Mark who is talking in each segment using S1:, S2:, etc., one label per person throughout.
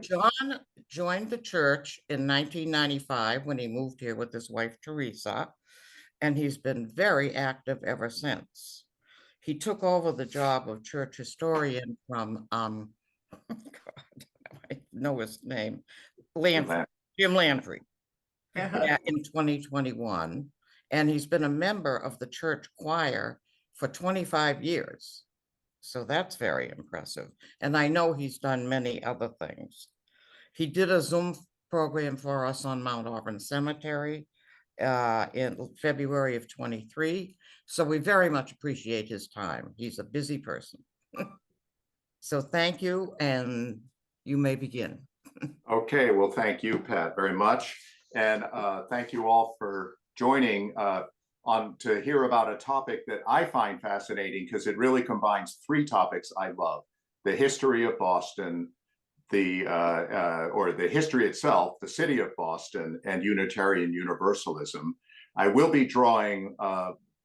S1: John joined the church in 1995 when he moved here with his wife, Teresa, and he's been very active ever since. He took over the job of church historian from, God, I know his name, Landry, Jim Landry, in 2021. And he's been a member of the church choir for 25 years. So that's very impressive. And I know he's done many other things. He did a Zoom program for us on Mount Auburn Cemetery in February of 23. So we very much appreciate his time. He's a busy person. So thank you, and you may begin.
S2: Okay, well, thank you, Pat, very much. And thank you all for joining on to hear about a topic that I find fascinating because it really combines three topics I love: the history of Boston, or the history itself, the city of Boston, and Unitarian Universalism. I will be drawing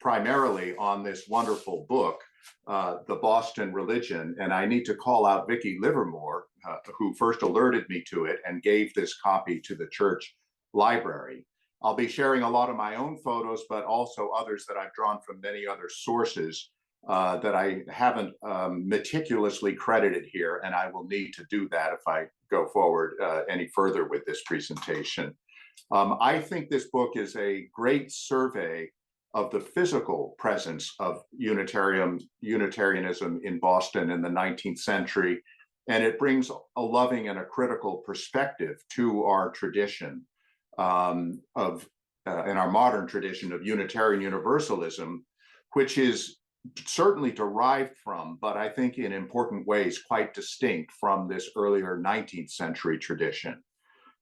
S2: primarily on this wonderful book, The Boston Religion, and I need to call out Vicki Livermore, who first alerted me to it and gave this copy to the church library. I'll be sharing a lot of my own photos, but also others that I've drawn from many other sources that I haven't meticulously credited here, and I will need to do that if I go forward any further with this presentation. I think this book is a great survey of the physical presence of Unitarianism in Boston in the 19th century, and it brings a loving and a critical perspective to our tradition in our modern tradition of Unitarian Universalism, which is certainly derived from, but I think in important ways quite distinct from this earlier 19th century tradition.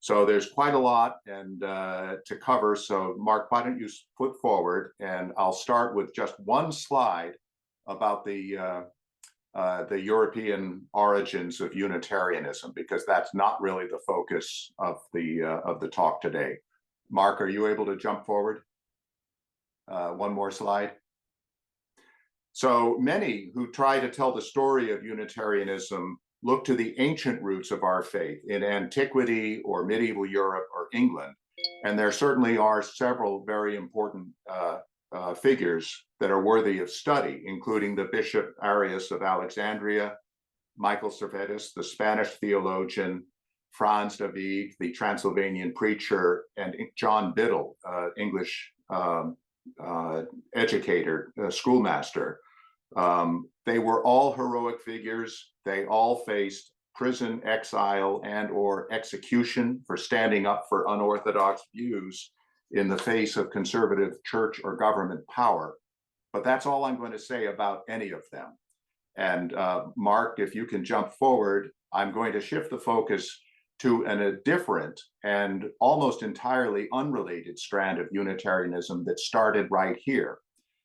S2: So there's quite a lot and to cover. So Mark, why don't you put forward, and I'll start with just one slide about the European origins of Unitarianism, because that's not really the focus of the talk today. Mark, are you able to jump forward? One more slide. So many who try to tell the story of Unitarianism look to the ancient roots of our faith in antiquity or medieval Europe or England. And there certainly are several very important figures that are worthy of study, including the Bishop Arius of Alexandria, Michael Servetus, the Spanish theologian, Franz David, the Transylvanian preacher, and John Biddle, English educator, schoolmaster. They were all heroic figures. They all faced prison, exile, and or execution for standing up for unorthodox views in the face of conservative church or government power. But that's all I'm going to say about any of them. And Mark, if you can jump forward, I'm going to shift the focus to a different and almost entirely unrelated strand of Unitarianism that started right here.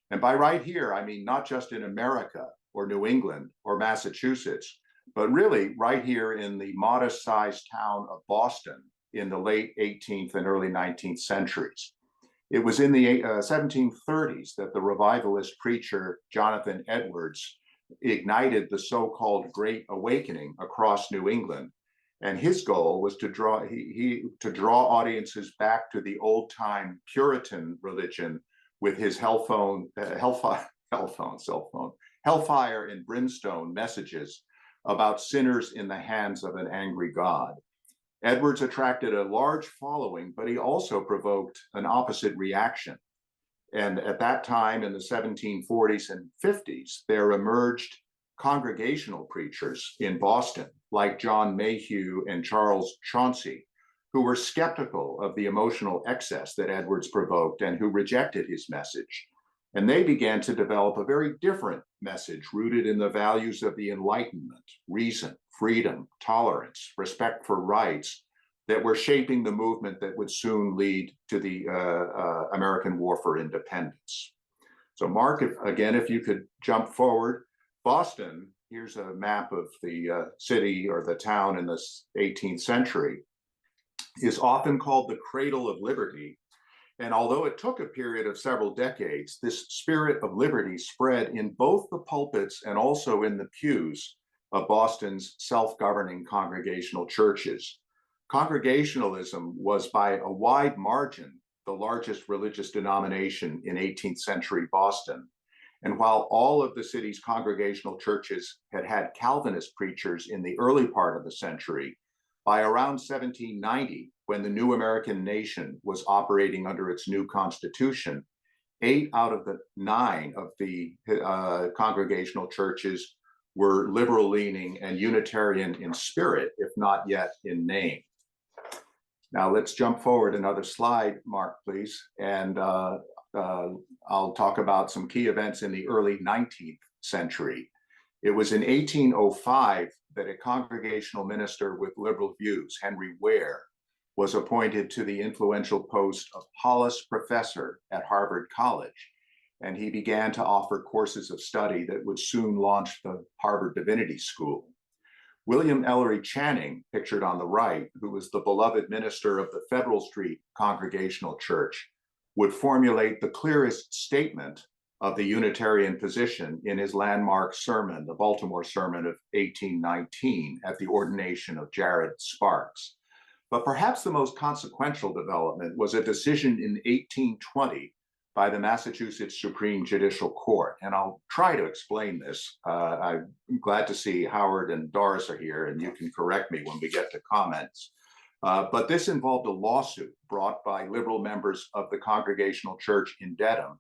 S2: And by right here, I mean not just in America or New England or Massachusetts, but really right here in the modest-sized town of Boston in the late 18th and early 19th centuries. It was in the 1730s that the revivalist preacher Jonathan Edwards ignited the so-called Great Awakening across New England. And his goal was to draw audiences back to the old-time Puritan religion with his hellfire and brimstone messages about sinners in the hands of an angry God. Edwards attracted a large following, but he also provoked an opposite reaction. And at that time, in the 1740s and 50s, there emerged congregational preachers in Boston, like John Mayhew and Charles Chauncey, who were skeptical of the emotional excess that Edwards provoked and who rejected his message. And they began to develop a very different message rooted in the values of the Enlightenment, reason, freedom, tolerance, respect for rights, that were shaping the movement that would soon lead to the American War for Independence. So Mark, if you could jump forward. Boston, here's a map of the city or the town in the 18th century, is often called the cradle of liberty. And although it took a period of several decades, this spirit of liberty spread in both the pulpits and also in the pews of Boston's self-governing congregational churches. Congregationalism was by a wide margin the largest religious denomination in 18th century Boston. And while all of the city's congregational churches had had Calvinist preachers in the early part of the century, by around 1790, when the new American nation was operating under its new constitution, 8 out of the 9 of the congregational churches were liberal leaning and Unitarian in spirit, if not yet in name. Now let's jump forward another slide, Mark, please. And I'll talk about some key events in the early 19th century. It was in 1805 that a congregational minister with liberal views, Henry Ware, was appointed to the influential post of Hollis Professor at Harvard College. And he began to offer courses of study that would soon launch the Harvard Divinity School. William Ellery Channing, pictured on the right, who was the beloved minister of the Federal Street Congregational Church, would formulate the clearest statement of the Unitarian position in his landmark sermon, the Baltimore Sermon of 1819, at the ordination of Jared Sparks. But perhaps the most consequential development was a decision in 1820 by the Massachusetts Supreme Judicial Court. And I'll try to explain this. I'm glad to see Howard and Doris are here, and you can correct me when we get to comments. But this involved a lawsuit brought by liberal members of the Congregational Church in Dedham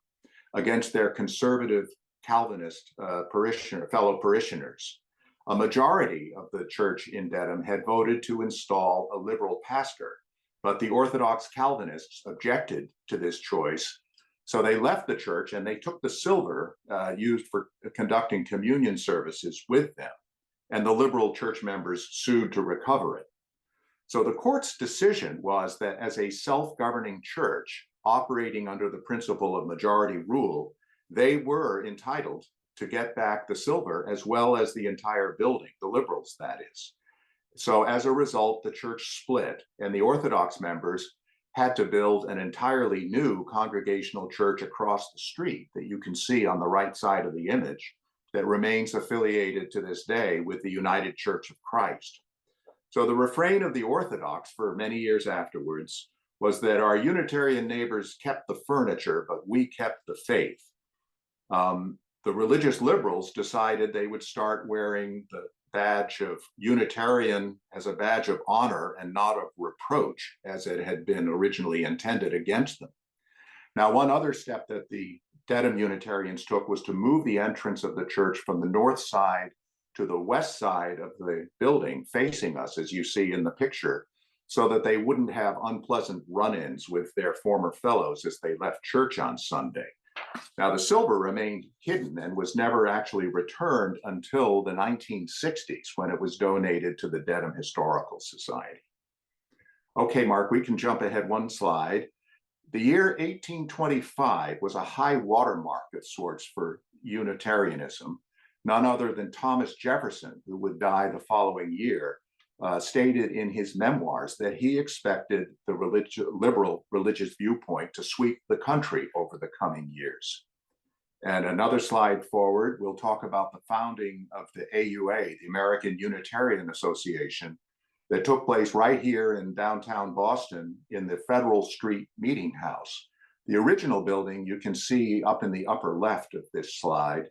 S2: against their conservative Calvinist fellow parishioners. A majority of the church in Dedham had voted to install a liberal pastor, but the Orthodox Calvinists objected to this choice. So they left the church and they took the silver used for conducting communion services with them. And the liberal church members sued to recover it. So the court's decision was that as a self-governing church operating under the principle of majority rule, they were entitled to get back the silver as well as the entire building, the liberals, that is. So as a result, the church split, and the Orthodox members had to build an entirely new congregational church across the street that you can see on the right side of the image that remains affiliated to this day with the United Church of Christ. So the refrain of the Orthodox for many years afterwards was that our Unitarian neighbors kept the furniture, but we kept the faith. The religious liberals decided they would start wearing the badge of Unitarian as a badge of honor and not of reproach, as it had been originally intended against them. Now, one other step that the Dedham Unitarians took was to move the entrance of the church from the north side to the west side of the building, facing us, as you see in the picture, so that they wouldn't have unpleasant run-ins with their former fellows as they left church on Sunday. Now, the silver remained hidden and was never actually returned until the 1960s, when it was donated to the Dedham Historical Society. Okay, Mark, we can jump ahead one slide. The year 1825 was a high watermark of sorts for Unitarianism. None other than Thomas Jefferson, who would die the following year, stated in his memoirs that he expected the liberal religious viewpoint to sweep the country over the coming years. And another slide forward, we'll talk about the founding of the AUA, the American Unitarian Association, that took place right here in downtown Boston in the Federal Street Meeting House. The original building you can see up in the upper left of this slide,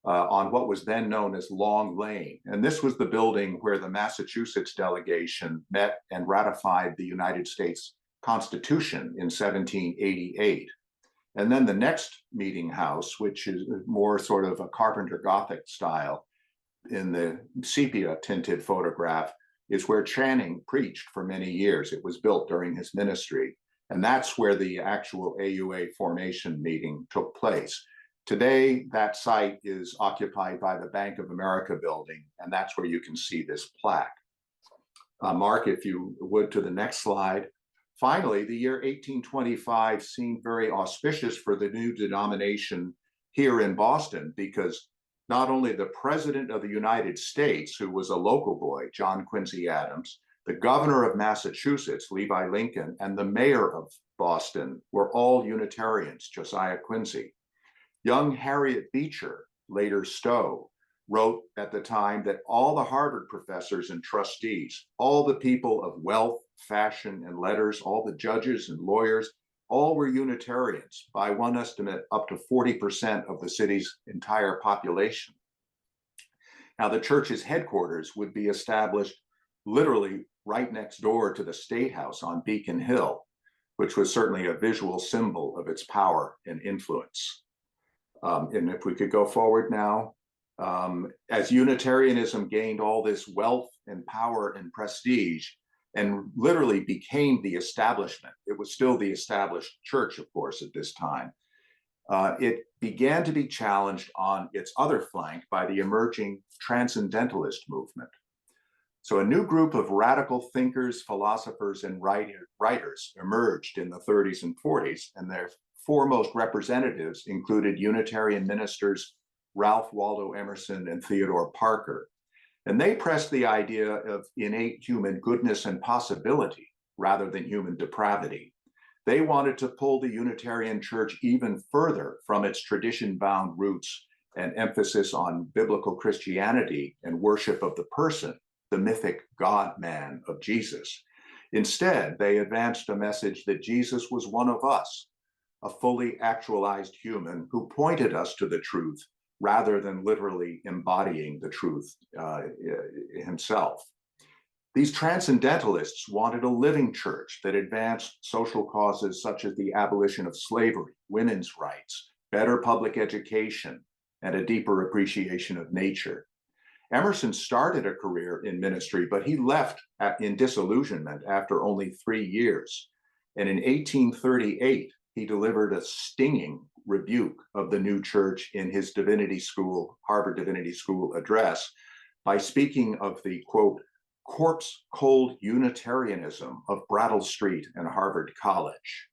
S2: on what was then known as Long Lane. And this was the building where the Massachusetts delegation met and ratified the United States Constitution in 1788. And then the next meeting house, which is more sort of a Carpenter Gothic style in the sepia tinted photograph, is where Channing preached for many years. It was built during his ministry. And that's where the actual AUA formation meeting took place. Today, that site is occupied by the Bank of America building, and that's where you can see this plaque. Mark, if you would, to the next slide. Finally, the year 1825 seemed very auspicious for the new denomination here in Boston, because not only the President of the United States, who was a local boy, John Quincy Adams, the governor of Massachusetts, Levi Lincoln, and the mayor of Boston were all Unitarians, Josiah Quincy. Young Harriet Beecher, later Stowe, wrote at the time that all the Harvard professors and trustees, all the people of wealth, fashion, and letters, all the judges and lawyers, all were Unitarians, by one estimate, up to 40% of the city's entire population. Now, the church's headquarters would be established literally right next door to the State House on Beacon Hill, which was certainly a visual symbol of its power and influence. And if we could go forward now, as Unitarianism gained all this wealth and power and prestige and literally became the establishment, it was still the established church, of course, at this time, it began to be challenged on its other flank by the emerging transcendentalist movement. So a new group of radical thinkers, philosophers, and writers emerged in the 30s and 40s, and their foremost representatives included Unitarian ministers Ralph Waldo Emerson and Theodore Parker. And they pressed the idea of innate human goodness and possibility rather than human depravity. They wanted to pull the Unitarian Church even further from its tradition-bound roots and emphasis on biblical Christianity and worship of the person, the mythic God-man of Jesus. Instead, they advanced a message that Jesus was one of us, a fully actualized human who pointed us to the truth rather than literally embodying the truth himself. These transcendentalists wanted a living church that advanced social causes such as the abolition of slavery, women's rights, better public education, and a deeper appreciation of nature. Emerson started a career in ministry, but he left in disillusionment after only 3 years. And in 1838, he delivered a stinging rebuke of the new church in his Harvard Divinity School address by speaking of the, quote, corpse cold Unitarianism of Brattle Street and Harvard College.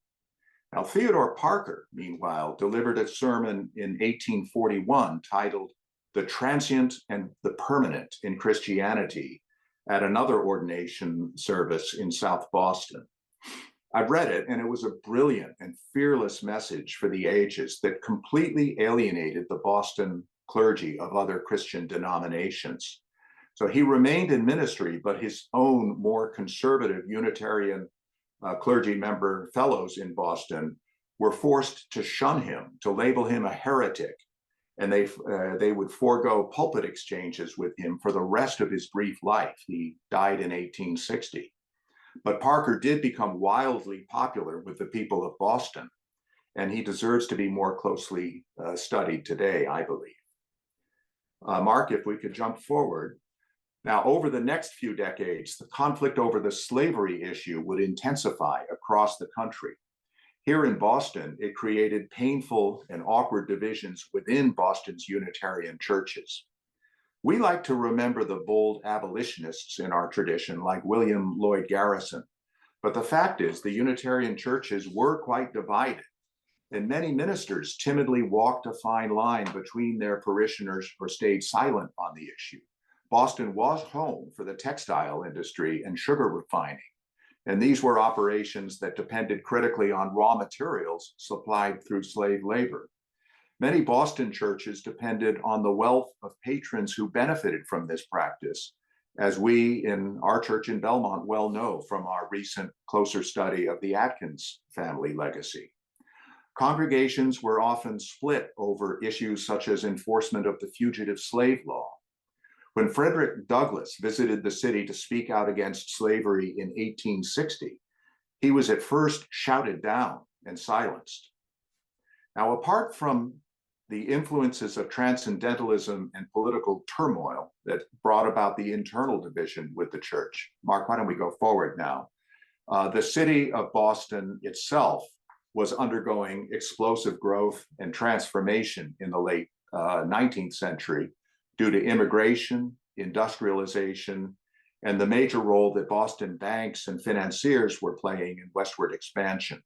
S2: Now, Theodore Parker, meanwhile, delivered a sermon in 1841 titled The Transient and the Permanent in Christianity at another ordination service in South Boston. I've read it, and it was a brilliant and fearless message for the ages that completely alienated the Boston clergy of other Christian denominations. So he remained in ministry, but his own more conservative Unitarian clergy member fellows in Boston were forced to shun him, to label him a heretic, and they would forego pulpit exchanges with him for the rest of his brief life. He died in 1860. But Parker did become wildly popular with the people of Boston, and he deserves to be more closely studied today, I believe. Mark, if we could jump forward. Now, over the next few decades, the conflict over the slavery issue would intensify across the country. Here in Boston, it created painful and awkward divisions within Boston's Unitarian churches. We like to remember the bold abolitionists in our tradition, like William Lloyd Garrison. But the fact is, the Unitarian churches were quite divided, and many ministers timidly walked a fine line between their parishioners or stayed silent on the issue. Boston was home for the textile industry and sugar refining, and these were operations that depended critically on raw materials supplied through slave labor. Many Boston churches depended on the wealth of patrons who benefited from this practice, as we in our church in Belmont well know from our recent closer study of the Atkins family legacy. Congregations were often split over issues such as enforcement of the fugitive slave law. When Frederick Douglass visited the city to speak out against slavery in 1860, he was at first shouted down and silenced. Now, apart from the influences of transcendentalism and political turmoil that brought about the internal division with the church, Mark, why don't we go forward now? The city of Boston itself was undergoing explosive growth and transformation in the late 19th century due to immigration, industrialization, and the major role that Boston banks and financiers were playing in westward expansion.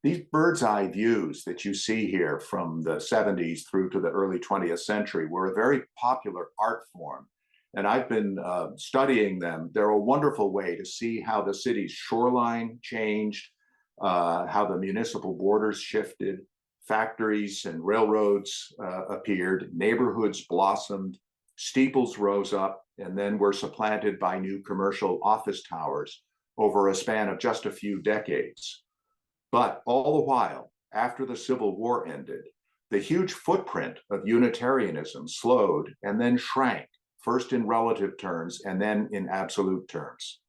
S2: These bird's eye views that you see here from the 70s through to the early 20th century were a very popular art form. And I've been studying them. They're a wonderful way to see how the city's shoreline changed, how the municipal borders shifted, factories and railroads appeared, neighborhoods blossomed, Steeples rose up and then were supplanted by new commercial office towers over a span of just a few decades. But all the while, after the Civil War ended, the huge footprint of Unitarianism slowed and then shrank, first in relative terms and then in absolute terms.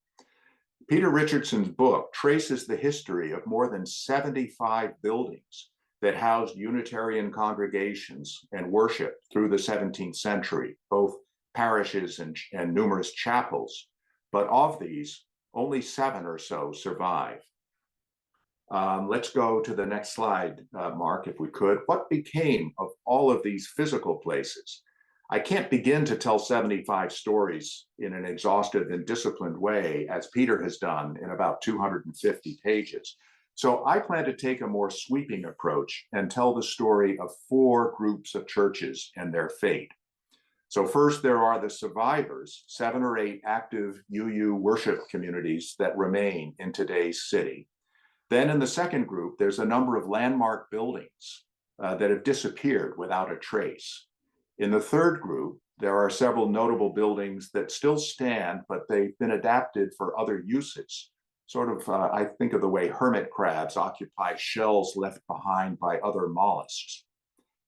S2: Peter Richardson's book traces the history of more than 75 buildings that housed Unitarian congregations and worship through the 17th century, both parishes and numerous chapels. But of these, only 7 or so survive. Let's go to the next slide, Mark, if we could. What became of all of these physical places? I can't begin to tell 75 stories in an exhaustive and disciplined way, as Peter has done in about 250 pages. So I plan to take a more sweeping approach and tell the story of 4 groups of churches and their fate. So first, there are the survivors, 7 or 8 active UU worship communities that remain in today's city. Then in the second group, there's a number of landmark buildings that have disappeared without a trace. In the third group, there are several notable buildings that still stand, but they've been adapted for other uses. Sort of, I think of the way hermit crabs occupy shells left behind by other mollusks.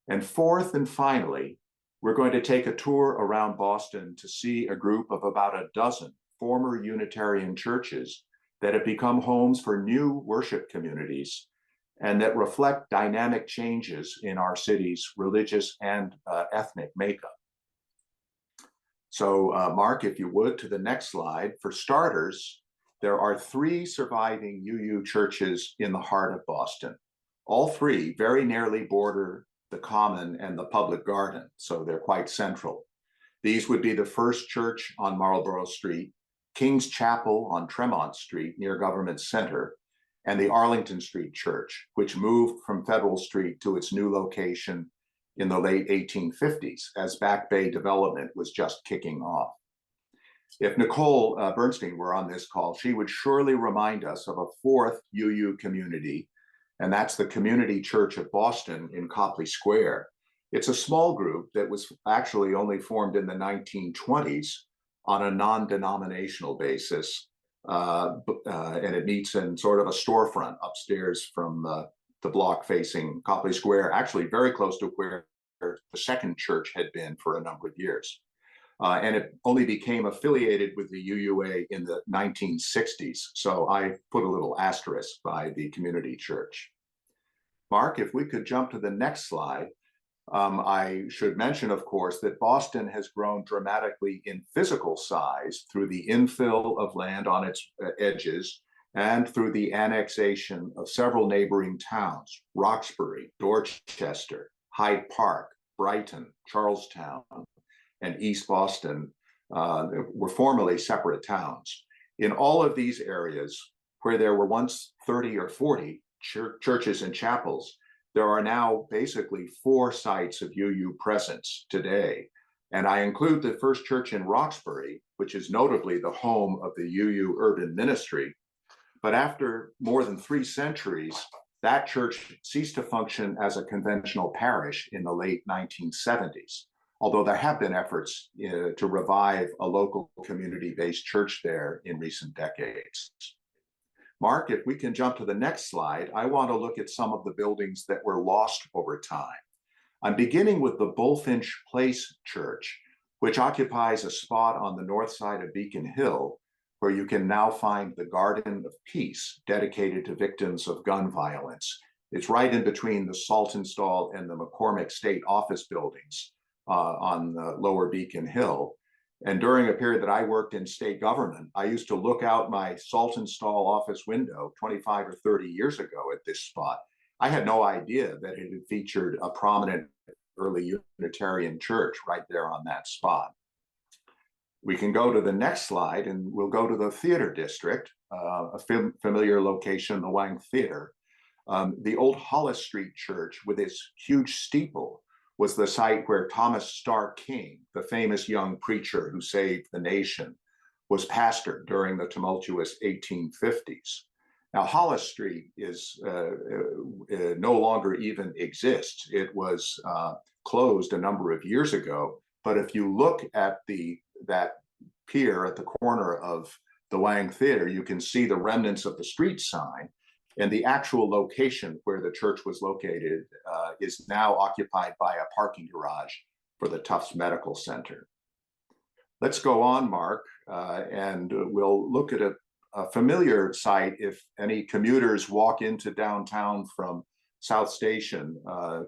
S2: And fourth and finally, we're going to take a tour around Boston to see a group of about a dozen former Unitarian churches that have become homes for new worship communities and that reflect dynamic changes in our city's religious and ethnic makeup. So, Mark, if you would, to the next slide. For starters, there are 3 surviving UU churches in the heart of Boston. All 3 very nearly border the Common and the Public Garden, so they're quite central. These would be the First Church on Marlborough Street, King's Chapel on Tremont Street near Government Center, and the Arlington Street Church, which moved from Federal Street to its new location in the late 1850s as Back Bay development was just kicking off. If Nicole Bernstein were on this call, she would surely remind us of a 4th UU community, and that's the Community Church of Boston in Copley Square. It's a small group that was actually only formed in the 1920s on a non-denominational basis. And it meets in sort of a storefront upstairs from the block facing Copley Square, actually very close to where the second church had been for a number of years. And it only became affiliated with the UUA in the 1960s. So I put a little asterisk by the community church. Mark, if we could jump to the next slide. I should mention, of course, that Boston has grown dramatically in physical size through the infill of land on its edges and through the annexation of several neighboring towns, Roxbury, Dorchester, Hyde Park, Brighton, Charlestown, and East Boston were formerly separate towns. In all of these areas, where there were once 30 or 40 churches and chapels, there are now basically 4 sites of UU presence today. And I include the First Church in Roxbury, which is notably the home of the UU urban ministry. But after more than 3 centuries, that church ceased to function as a conventional parish in the late 1970s, although there have been efforts to revive a local community-based church there in recent decades. Mark, if we can jump to the next slide, I want to look at some of the buildings that were lost over time. I'm beginning with the Bullfinch Place Church, which occupies a spot on the north side of Beacon Hill, where you can now find the Garden of Peace, dedicated to victims of gun violence. It's right in between the Saltonstall and the McCormick State Office buildings on the lower Beacon Hill. And during a period that I worked in state government, I used to look out my Saltonstall office window 25 or 30 years ago at this spot. I had no idea that it had featured a prominent early Unitarian church right there on that spot. We can go to the next slide and we'll go to the Theater District, a familiar location, the Wang Theater. The old Hollis Street Church with its huge steeple was the site where Thomas Starr King, the famous young preacher who saved the nation, was pastor during the tumultuous 1850s. Now, Hollis Street is no longer even exists. It was closed a number of years ago, But if you look at that pier at the corner of the Wang Theater, you can see the remnants of the street sign, and the actual location where the church was located is now occupied by a parking garage for the Tufts Medical Center. Let's go on, Mark, and we'll look at a familiar site if any commuters walk into downtown from South Station,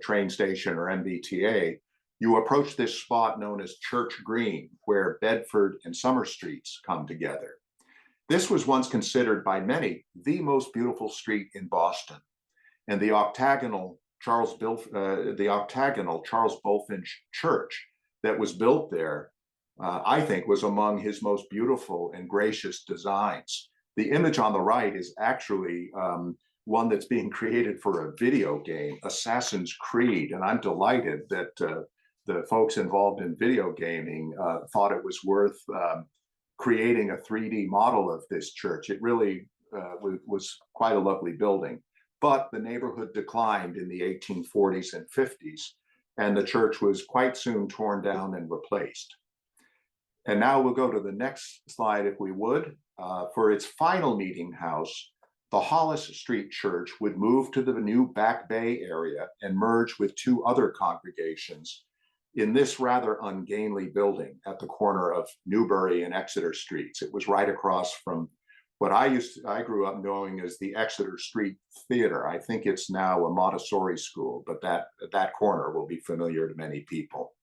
S2: train station, or MBTA. You approach this spot known as Church Green, where Bedford and Summer Streets come together. This was once considered by many the most beautiful street in Boston, and the octagonal Charles Bulfinch Church that was built there, I think, was among his most beautiful and gracious designs. The image on the right is actually one that's being created for a video game, Assassin's Creed, and I'm delighted that the folks involved in video gaming thought it was worth creating a 3D model of this church. It really was quite a lovely building, but the neighborhood declined in the 1840s and 50s, and the church was quite soon torn down and replaced. And now we'll go to the next slide, if we would. For its final meeting house, the Hollis Street Church would move to the new Back Bay area and merge with two other congregations in this rather ungainly building at the corner of Newbury and Exeter Streets. It was right across from what I grew up knowing as the Exeter Street Theater. I think it's now a Montessori school, but that corner will be familiar to many people.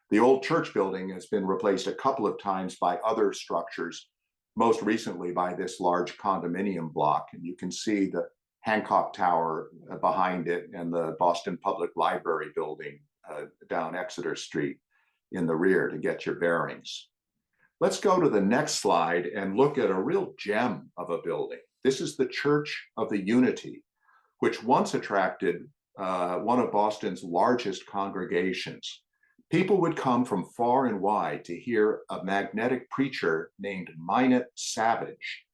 S2: The old church building has been replaced a couple of times by other structures, most recently by this large condominium block. And you can see the Hancock Tower behind it and the Boston Public Library building down Exeter Street in the rear to get your bearings. Let's go to the next slide and look at a real gem of a building. This is the Church of the Unity, which once attracted one of Boston's largest congregations. People would come from far and wide to hear a magnetic preacher named Minot Savage.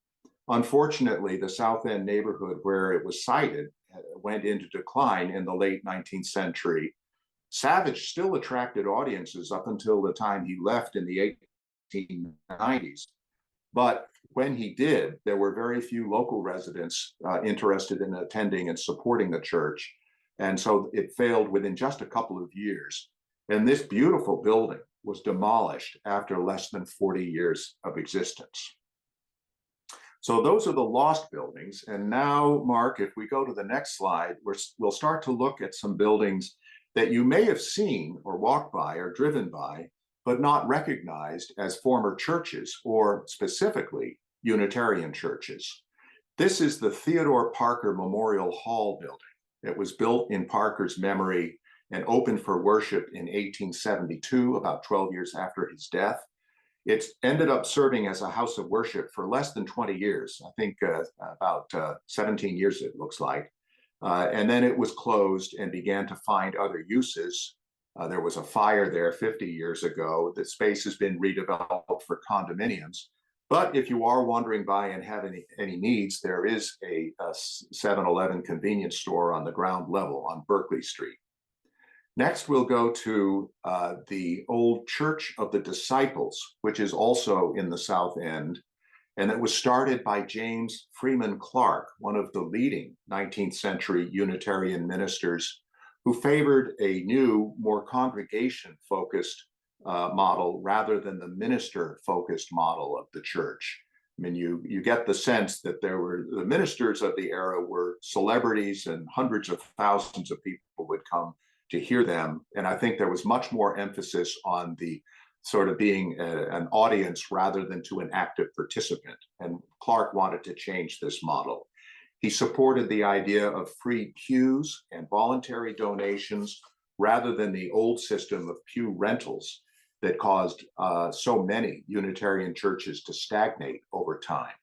S2: Unfortunately, the South End neighborhood where it was sited went into decline in the late 19th century. Savage still attracted audiences up until the time he left in the 1890s. But when he did, there were very few local residents interested in attending and supporting the church. And so it failed within just a couple of years. And this beautiful building was demolished after less than 40 years of existence. So those are the lost buildings. And now, Mark, if we go to the next slide, we'll start to look at some buildings that you may have seen or walked by or driven by, but not recognized as former churches or specifically Unitarian churches. This is the Theodore Parker Memorial Hall building. It was built in Parker's memory and opened for worship in 1872, about 12 years after his death. It ended up serving as a house of worship for less than 20 years, I think about 17 years it looks like. And then it was closed and began to find other uses. There was a fire there 50 years ago. The space has been redeveloped for condominiums. But if you are wandering by and have any needs, there is a 7-Eleven convenience store on the ground level on Berkeley Street. Next, we'll go to the old Church of the Disciples, which is also in the South End. And it was started by James Freeman Clark, one of the leading 19th century Unitarian ministers who favored a new, more congregation-focused model rather than the minister-focused model of the church. I mean, you get the sense that the ministers of the era were celebrities and hundreds of thousands of people would come to hear them. And I think there was much more emphasis on the sort of being an audience rather than to an active participant. And Clark wanted to change this model. He supported the idea of free pews and voluntary donations rather than the old system of pew rentals that caused so many Unitarian churches to stagnate over time.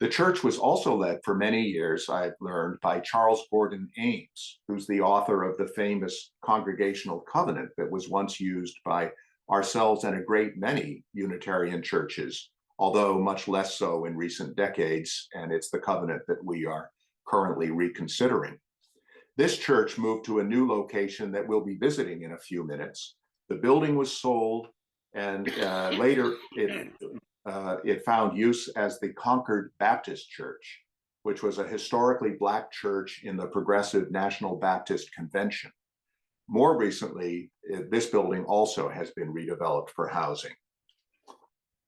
S2: The church was also led for many years, I've learned, by Charles Gordon Ames, who's the author of the famous Congregational Covenant that was once used by ourselves and a great many Unitarian churches, although much less so in recent decades, and it's the covenant that we are currently reconsidering. This church moved to a new location that we'll be visiting in a few minutes, The building was sold, and later it found use as the Concord Baptist Church, which was a historically Black church in the Progressive National Baptist Convention. More recently, this building also has been redeveloped for housing.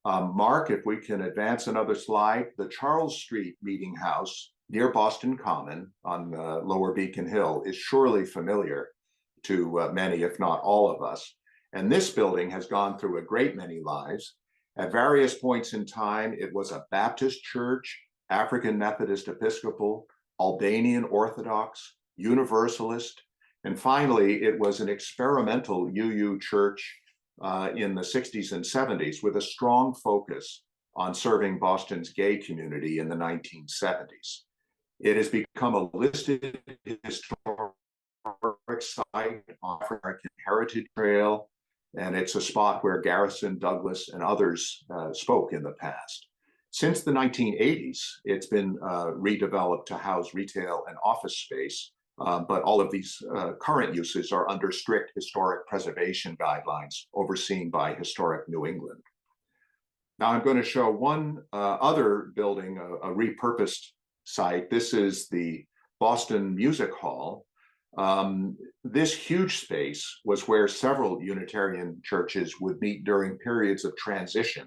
S2: Mark, if we can advance another slide, the Charles Street Meeting House near Boston Common on Lower Beacon Hill is surely familiar to many, if not all of us. And this building has gone through a great many lives. At various points in time, it was a Baptist church, African Methodist Episcopal, Albanian Orthodox, Universalist, and finally, it was an experimental UU church in the 60s and 70s with a strong focus on serving Boston's gay community in the 1970s. It has become a listed historic site on the American Heritage Trail, and it's a spot where Garrison, Douglas, and others spoke in the past. Since the 1980s, it's been redeveloped to house retail and office space, but all of these current uses are under strict historic preservation guidelines overseen by Historic New England. Now I'm going to show one other building, a repurposed site. This is the Boston Music Hall. This huge space was where several Unitarian churches would meet during periods of transition.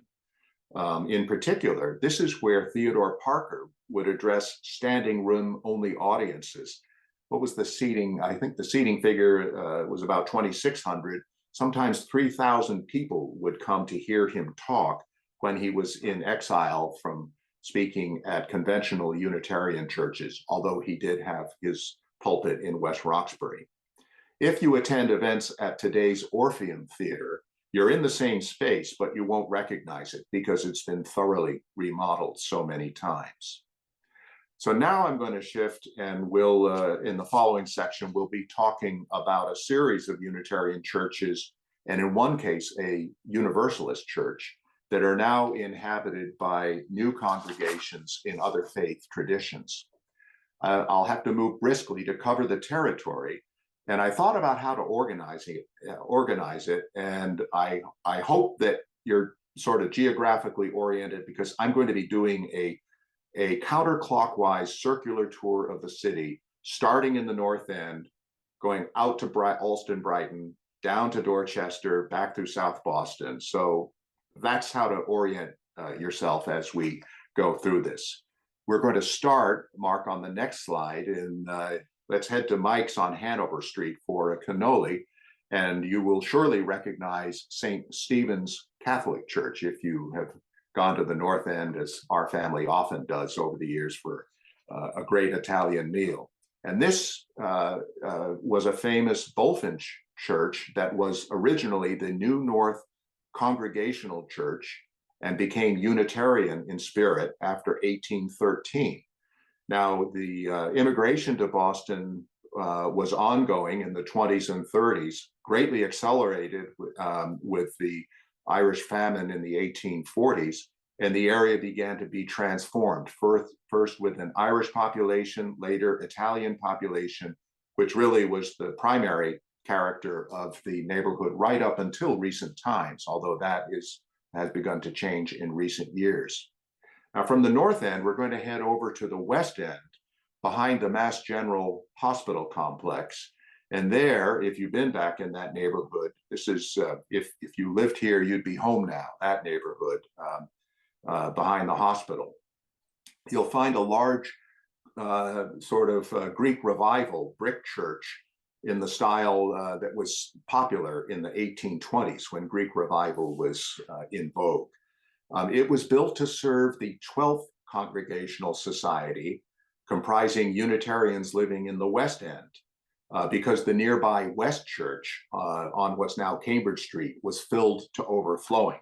S2: In particular, this is where Theodore Parker would address standing room only audiences. What was the seating? I think the seating figure was about 2,600. Sometimes 3,000 people would come to hear him talk when he was in exile from speaking at conventional Unitarian churches, although he did have his pulpit in West Roxbury. If you attend events at today's Orpheum Theater, you're in the same space, but you won't recognize it because it's been thoroughly remodeled so many times. So now I'm going to shift, and we'll, in the following section, we'll be talking about a series of Unitarian churches, and in one case, a Universalist church, that are now inhabited by new congregations in other faith traditions. I'll have to move briskly to cover the territory, and I thought about how to organize it, and I hope that you're sort of geographically oriented, because I'm going to be doing a counterclockwise circular tour of the city, starting in the North End, going out to Alston, Brighton, down to Dorchester, back through South Boston. So that's how to orient yourself as we go through this. We're going to start, Mark, on the next slide, and let's head to Mike's on Hanover Street for a cannoli, and you will surely recognize St. Stephen's Catholic Church if you have gone to the North End, as our family often does over the years, for a great Italian meal. And this was a famous Bulfinch church that was originally the New North Congregational Church and became Unitarian in spirit after 1813. Now, the immigration to Boston was ongoing in the 20s and 30s, greatly accelerated with the Irish famine in the 1840s, and the area began to be transformed, first with an Irish population, later Italian population, which really was the primary character of the neighborhood right up until recent times, although that has begun to change in recent years. Now, from the North End, we're going to head over to the West End, behind the Mass General Hospital complex. And there, if you've been back in that neighborhood, this is, if you lived here, you'd be home now, that neighborhood behind the hospital. You'll find a large sort of Greek Revival brick church in the style that was popular in the 1820s when Greek Revival was in vogue. It was built to serve the 12th Congregational Society, comprising Unitarians living in the West End, because the nearby West Church on what's now Cambridge Street was filled to overflowing.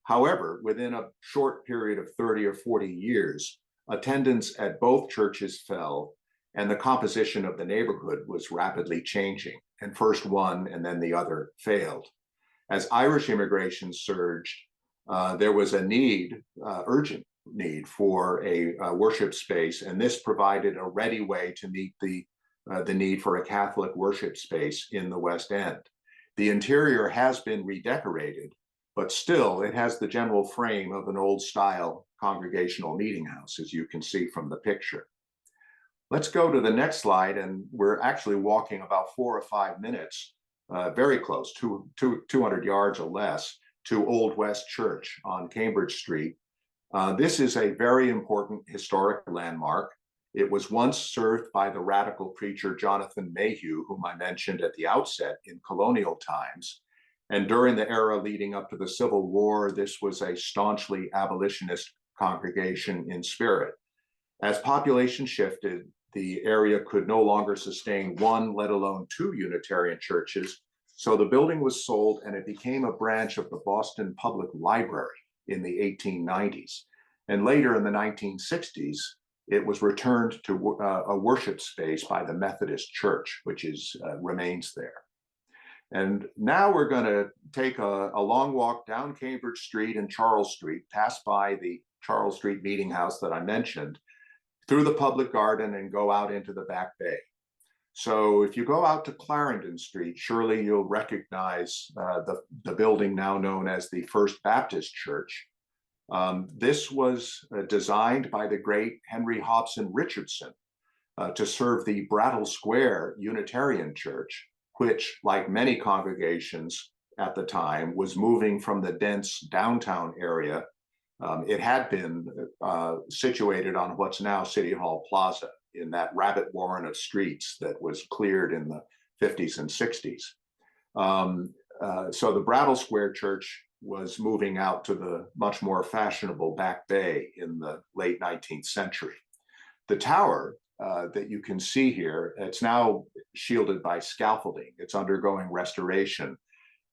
S2: However, within a short period of 30 or 40 years, attendance at both churches fell, and the composition of the neighborhood was rapidly changing, and first one and then the other failed. As Irish immigration surged, there was a need, urgent need, for a worship space, and this provided a ready way to meet the need for a Catholic worship space in the West End. The interior has been redecorated, but still it has the general frame of an old style congregational meeting house, as you can see from the picture. Let's go to the next slide, and we're actually walking about 4 or 5 minutes, very close, 200 yards or less, to Old West Church on Cambridge Street. This is a very important historic landmark. It was once served by the radical preacher Jonathan Mayhew, whom I mentioned at the outset, in colonial times. And during the era leading up to the Civil War, this was a staunchly abolitionist congregation in spirit. As population shifted, the area could no longer sustain one, let alone two Unitarian churches. So the building was sold and it became a branch of the Boston Public Library in the 1890s. And later in the 1960s, it was returned to a worship space by the Methodist Church, which remains there. And now we're going to take a long walk down Cambridge Street and Charles Street, pass by the Charles Street Meeting House that I mentioned, through the public garden and go out into the back bay. So if you go out to Clarendon Street, surely you'll recognize the building now known as the First Baptist Church. This was designed by the great Henry Hobson Richardson to serve the Brattle Square Unitarian Church, which, like many congregations at the time, was moving from the dense downtown area. It had been situated on what's now City Hall Plaza, in that rabbit warren of streets that was cleared in the 50s and 60s. So the Brattle Square Church was moving out to the much more fashionable Back Bay in the late 19th century. The tower that you can see here, it's now shielded by scaffolding. It's undergoing restoration.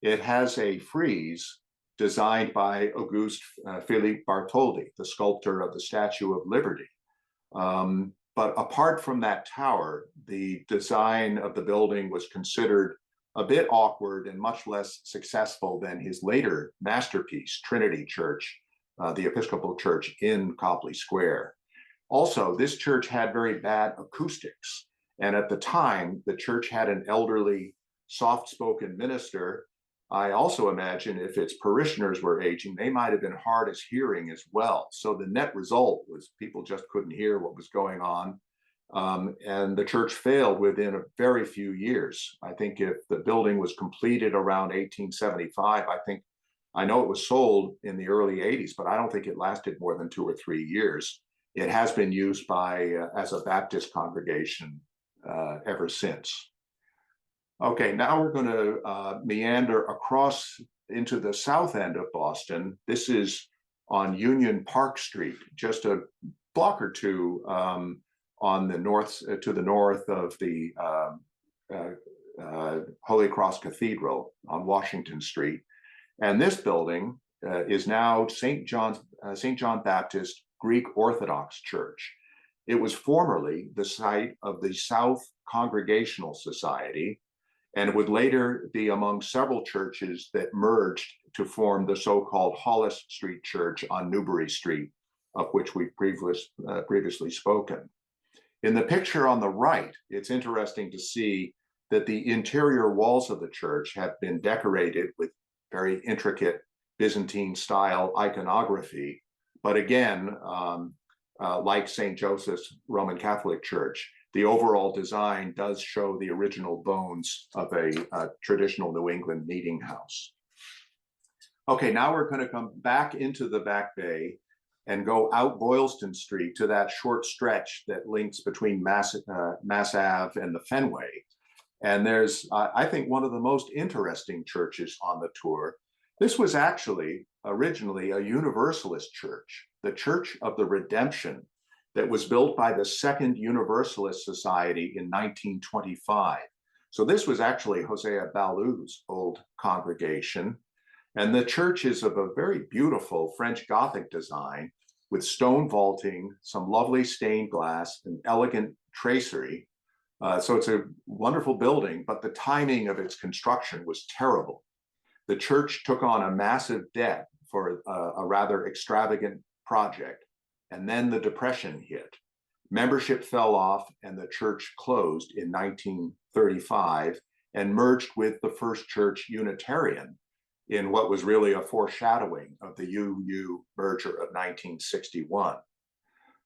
S2: It has a frieze designed by Auguste Philippe Bartholdi, the sculptor of the Statue of Liberty. But apart from that tower, the design of the building was considered a bit awkward and much less successful than his later masterpiece, Trinity Church, the Episcopal Church in Copley Square. Also, this church had very bad acoustics. And at the time, the church had an elderly, soft-spoken minister. I also imagine if its parishioners were aging, they might have been hard of hearing as well. So the net result was people just couldn't hear what was going on. And the church failed within a very few years. I think if the building was completed around 1875, I know it was sold in the early 80s, but I don't think it lasted more than 2 or 3 years. It has been used as a Baptist congregation ever since. Okay, now we're going to meander across into the south end of Boston. This is on Union Park Street, just a block or two on the north, to the north of the Holy Cross Cathedral on Washington Street. And this building is now St. John Baptist Greek Orthodox Church. It was formerly the site of the South Congregational Society, and it would later be among several churches that merged to form the so-called Hollis Street Church on Newbury Street, of which we've previously spoken. In the picture on the right, it's interesting to see that the interior walls of the church have been decorated with very intricate Byzantine-style iconography. But again, like St. Joseph's Roman Catholic Church, the overall design does show the original bones of a traditional New England meeting house. Okay, now we're going to come back into the Back Bay and go out Boylston Street to that short stretch that links between Mass Ave and the Fenway. And there's, I think, one of the most interesting churches on the tour. This was actually originally a Universalist church, the Church of the Redemption, that was built by the Second Universalist Society in 1925. So this was actually Hosea Ballou's old congregation. And the church is of a very beautiful French Gothic design with stone vaulting, some lovely stained glass, and elegant tracery. So it's a wonderful building, but the timing of its construction was terrible. The church took on a massive debt for a rather extravagant project, and then the Depression hit. Membership fell off and the church closed in 1935, and merged with the First Church Unitarian in what was really a foreshadowing of the UU merger of 1961.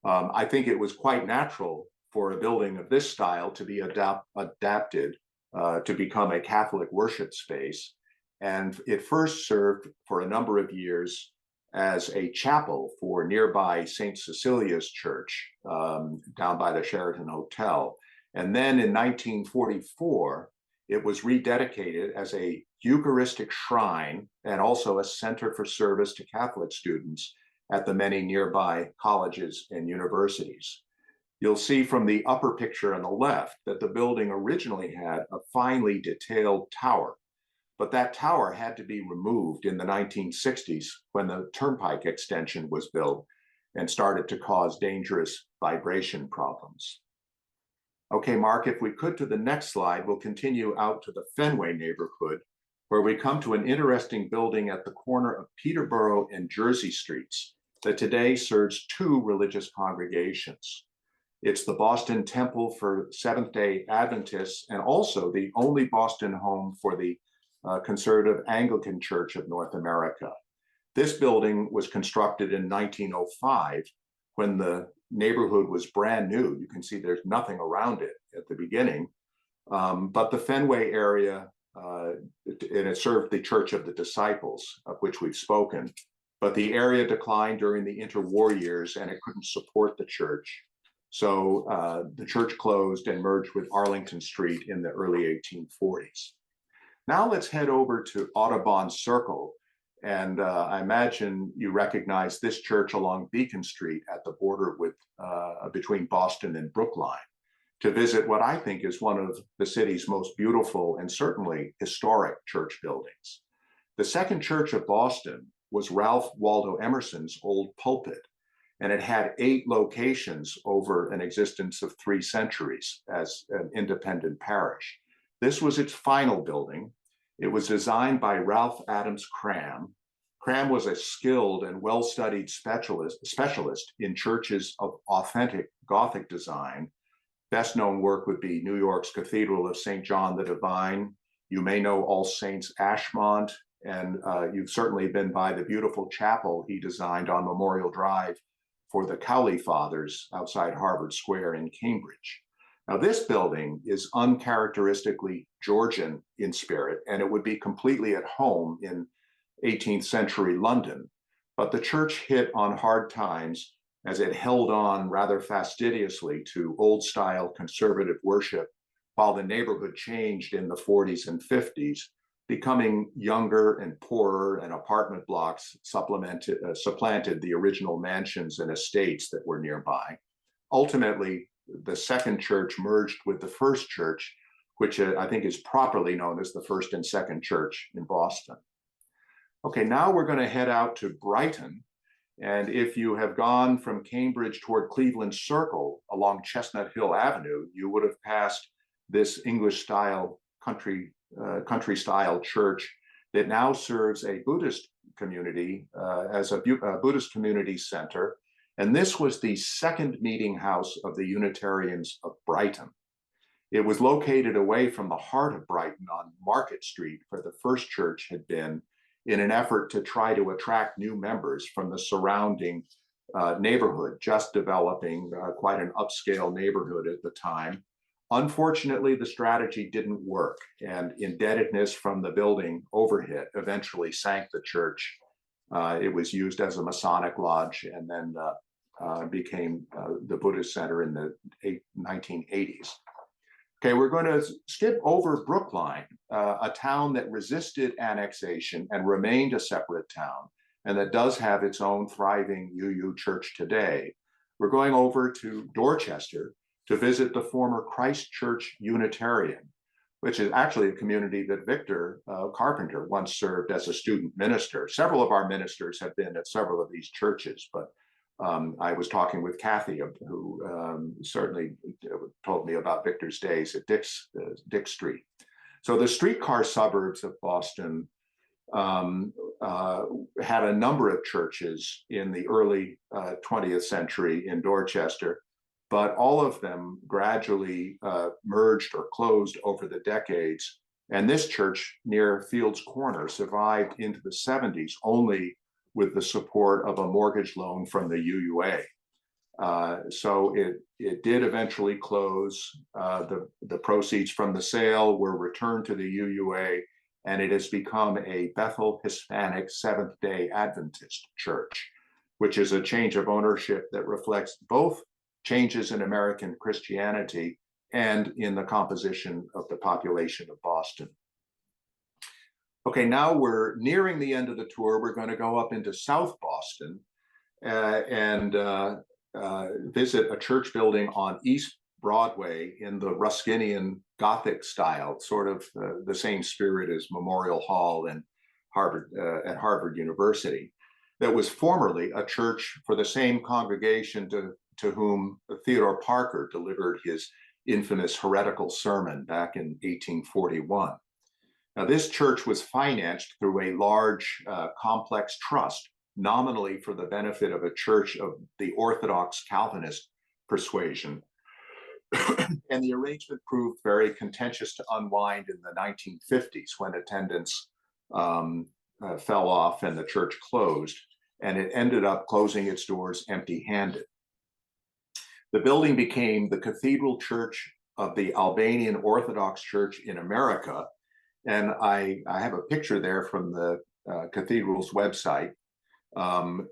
S2: I think it was quite natural for a building of this style to be adapted to become a Catholic worship space. And it first served for a number of years as a chapel for nearby St. Cecilia's Church down by the Sheraton Hotel. And then in 1944, it was rededicated as a Eucharistic shrine and also a center for service to Catholic students at the many nearby colleges and universities. You'll see from the upper picture on the left that the building originally had a finely detailed tower, but that tower had to be removed in the 1960s when the turnpike extension was built and started to cause dangerous vibration problems. Okay, Mark, if we could to the next slide, we'll continue out to the Fenway neighborhood, where we come to an interesting building at the corner of Peterborough and Jersey Streets that today serves two religious congregations. It's the Boston Temple for Seventh-day Adventists and also the only Boston home for the Conservative Anglican Church of North America. This building was constructed in 1905 when the neighborhood was brand new. You can see there's nothing around it at the beginning, but the Fenway area, and it served the Church of the Disciples, of which we've spoken, but the area declined during the interwar years and it couldn't support the church. So the church closed and merged with Arlington Street in the early 1840s. Now let's head over to Audubon Circle. And I imagine you recognize this church along Beacon Street at the border with between Boston and Brookline to visit what I think is one of the city's most beautiful and certainly historic church buildings. The Second Church of Boston was Ralph Waldo Emerson's old pulpit, and it had 8 locations over an existence of 3 centuries as an independent parish. This was its final building. It was designed by Ralph Adams Cram. Cram was a skilled and well-studied specialist in churches of authentic Gothic design. Best known work would be New York's Cathedral of St. John the Divine. You may know All Saints Ashmont, and you've certainly been by the beautiful chapel he designed on Memorial Drive for the Cowley Fathers outside Harvard Square in Cambridge. Now, this building is uncharacteristically Georgian in spirit, and it would be completely at home in 18th century London. But the church hit on hard times as it held on rather fastidiously to old style conservative worship, while the neighborhood changed in the 40s and 50s, becoming younger and poorer, and apartment blocks supplanted the original mansions and estates that were nearby. Ultimately, the second church merged with the first church, which I think is properly known as the First and Second Church in Boston. Okay, now we're going to head out to Brighton. And if you have gone from Cambridge toward Cleveland Circle along Chestnut Hill Avenue, you would have passed this English style country style church that now serves a Buddhist community as a Buddhist community center. And this was the second meeting house of the Unitarians of Brighton. It was located away from the heart of Brighton on Market Street, where the first church had been, in an effort to try to attract new members from the surrounding neighborhood, just developing quite an upscale neighborhood at the time. Unfortunately, the strategy didn't work, and indebtedness from the building overhead eventually sank the church. It was used as a Masonic lodge and then became the Buddhist Center in the 1980s. Okay, we're going to skip over Brookline, a town that resisted annexation and remained a separate town, and that does have its own thriving UU church today. We're going over to Dorchester to visit the former Christ Church Unitarian, which is actually a community that Victor Carpenter once served as a student minister. Several of our ministers have been at several of these churches, but I was talking with Kathy, who certainly told me about Victor's days at Dick Street. So the streetcar suburbs of Boston had a number of churches in the early 20th century in Dorchester, but all of them gradually merged or closed over the decades And this church near Fields Corner survived into the 70s only with the support of a mortgage loan from the UUA. So it did eventually close. The proceeds from the sale were returned to the UUA, and it has become a Bethel Hispanic Seventh-day Adventist church, which is a change of ownership that reflects both changes in American Christianity and in the composition of the population of Boston. Okay, now we're nearing the end of the tour. We're going to go up into South Boston and visit a church building on East Broadway in the Ruskinian Gothic style, sort of the same spirit as Memorial Hall and at Harvard University, that was formerly a church for the same congregation to whom Theodore Parker delivered his infamous heretical sermon back in 1841. Now, this church was financed through a large, complex trust, nominally for the benefit of a church of the Orthodox Calvinist persuasion. And the arrangement proved very contentious to unwind in the 1950s when attendance fell off and the church closed, and it ended up closing its doors empty-handed. The building became the Cathedral Church of the Albanian Orthodox Church in America, and I have a picture there from the cathedral's website. And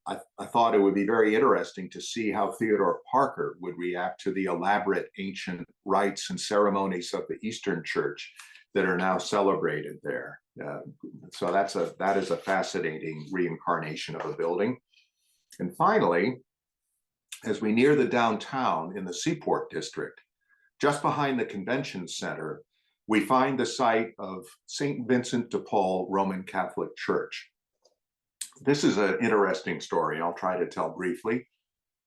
S2: I thought it would be very interesting to see how Theodore Parker would react to the elaborate ancient rites and ceremonies of the Eastern Church that are now celebrated there. So that is a fascinating reincarnation of a building. And finally, as we near the downtown in the Seaport District, just behind the Convention Center, we find the site of St. Vincent de Paul Roman Catholic Church. This is an interesting story. I'll try to tell briefly.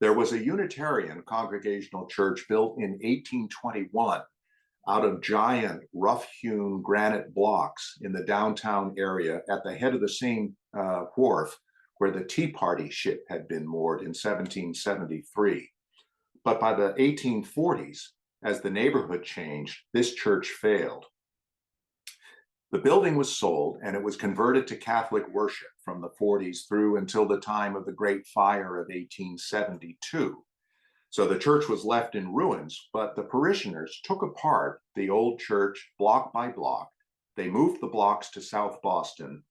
S2: There was a Unitarian congregational church built in 1821 out of giant rough-hewn granite blocks in the downtown area at the head of the same wharf where the Tea Party ship had been moored in 1773. But by the 1840s, as the neighborhood changed, this church failed. The building was sold and it was converted to Catholic worship from the 40s through until the time of the Great Fire of 1872. So the church was left in ruins, but the parishioners took apart the old church block by block. They moved the blocks to South Boston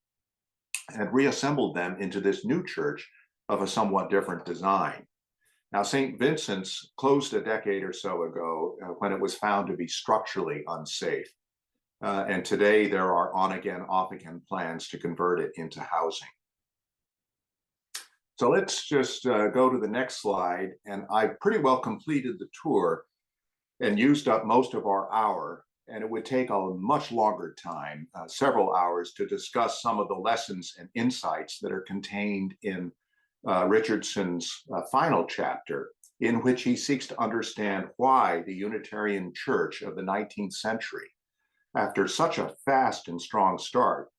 S2: and reassembled them into this new church of a somewhat different design. Now, St. Vincent's closed a decade or so ago when it was found to be structurally unsafe. And today there are on-again, off-again plans to convert it into housing. So let's just go to the next slide. And I've pretty well completed the tour and used up most of our hour. And it would take a much longer time, several hours, to discuss some of the lessons and insights that are contained in Richardson's final chapter, in which he seeks to understand why the Unitarian Church of the 19th century, after such a fast and strong start,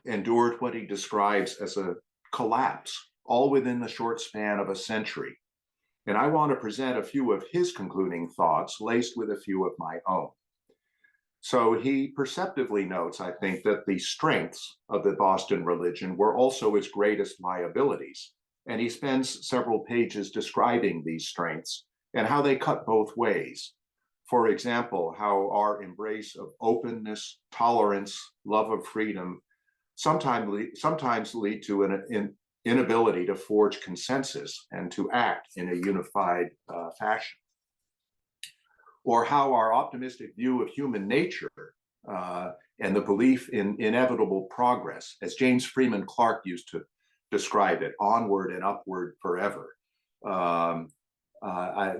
S2: endured what he describes as a collapse, all within the short span of a century. And I want to present a few of his concluding thoughts, laced with a few of my own. So he perceptively notes, I think, that the strengths of the Boston religion were also its greatest liabilities. And he spends several pages describing these strengths and how they cut both ways. For example, how our embrace of openness, tolerance, love of freedom sometimes lead to an inability to forge consensus and to act in a unified fashion. Or how our optimistic view of human nature and the belief in inevitable progress, as James Freeman Clarke used to describe it, onward and upward forever.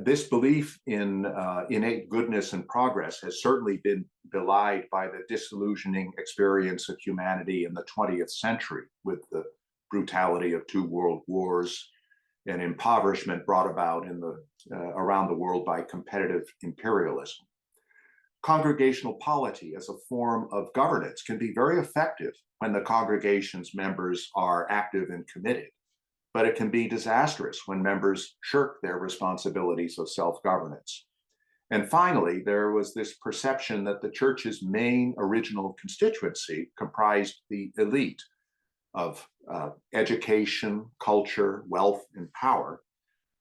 S2: This belief in innate goodness and progress has certainly been belied by the disillusioning experience of humanity in the 20th century, with the brutality of 2 world wars and impoverishment brought about in the around the world by competitive imperialism. Congregational polity as a form of governance can be very effective when the congregation's members are active and committed, but it can be disastrous when members shirk their responsibilities of self-governance. And finally, there was this perception that the church's main original constituency comprised the elite of education, culture, wealth, and power.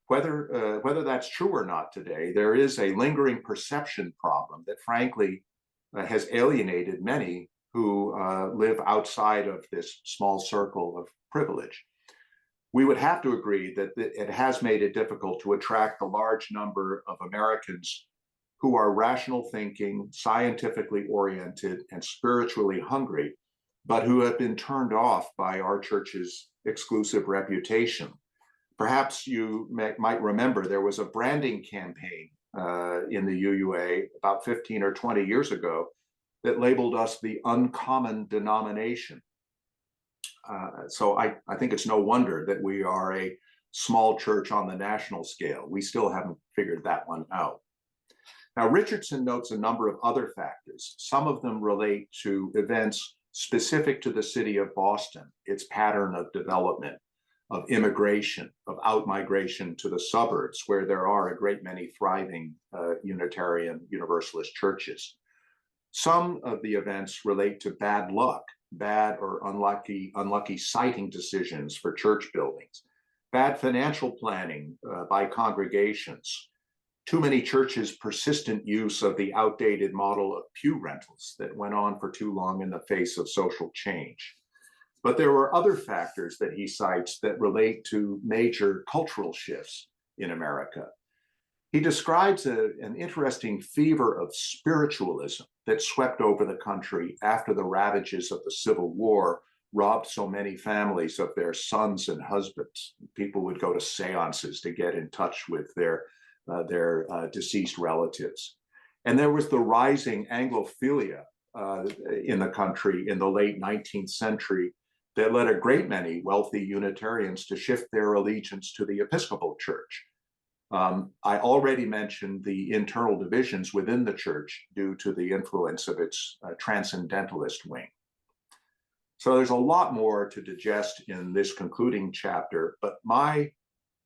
S2: Whether that's true or not today, there is a lingering perception problem that frankly has alienated many who live outside of this small circle of privilege. We would have to agree that it has made it difficult to attract a large number of Americans who are rational thinking, scientifically oriented, and spiritually hungry, but who have been turned off by our church's exclusive reputation. Perhaps you might remember there was a branding campaign in the UUA about 15 or 20 years ago that labeled us the uncommon denomination. So I think it's no wonder that we are a small church on the national scale. We still haven't figured that one out. Now, Richardson notes a number of other factors. Some of them relate to events specific to the city of Boston, its pattern of development, of immigration, of outmigration to the suburbs, where there are a great many thriving Unitarian Universalist churches. Some of the events relate to bad luck, bad or unlucky siting decisions for church buildings, bad financial planning by congregations, too many churches' persistent use of the outdated model of pew rentals that went on for too long in the face of social change. But there were other factors that he cites that relate to major cultural shifts in America. He describes an interesting fever of spiritualism that swept over the country after the ravages of the Civil War robbed so many families of their sons and husbands. People would go to seances to get in touch with their deceased relatives. And there was the rising Anglophilia in the country in the late 19th century that led a great many wealthy Unitarians to shift their allegiance to the Episcopal Church. I already mentioned the internal divisions within the church due to the influence of its transcendentalist wing. So there's a lot more to digest in this concluding chapter, but my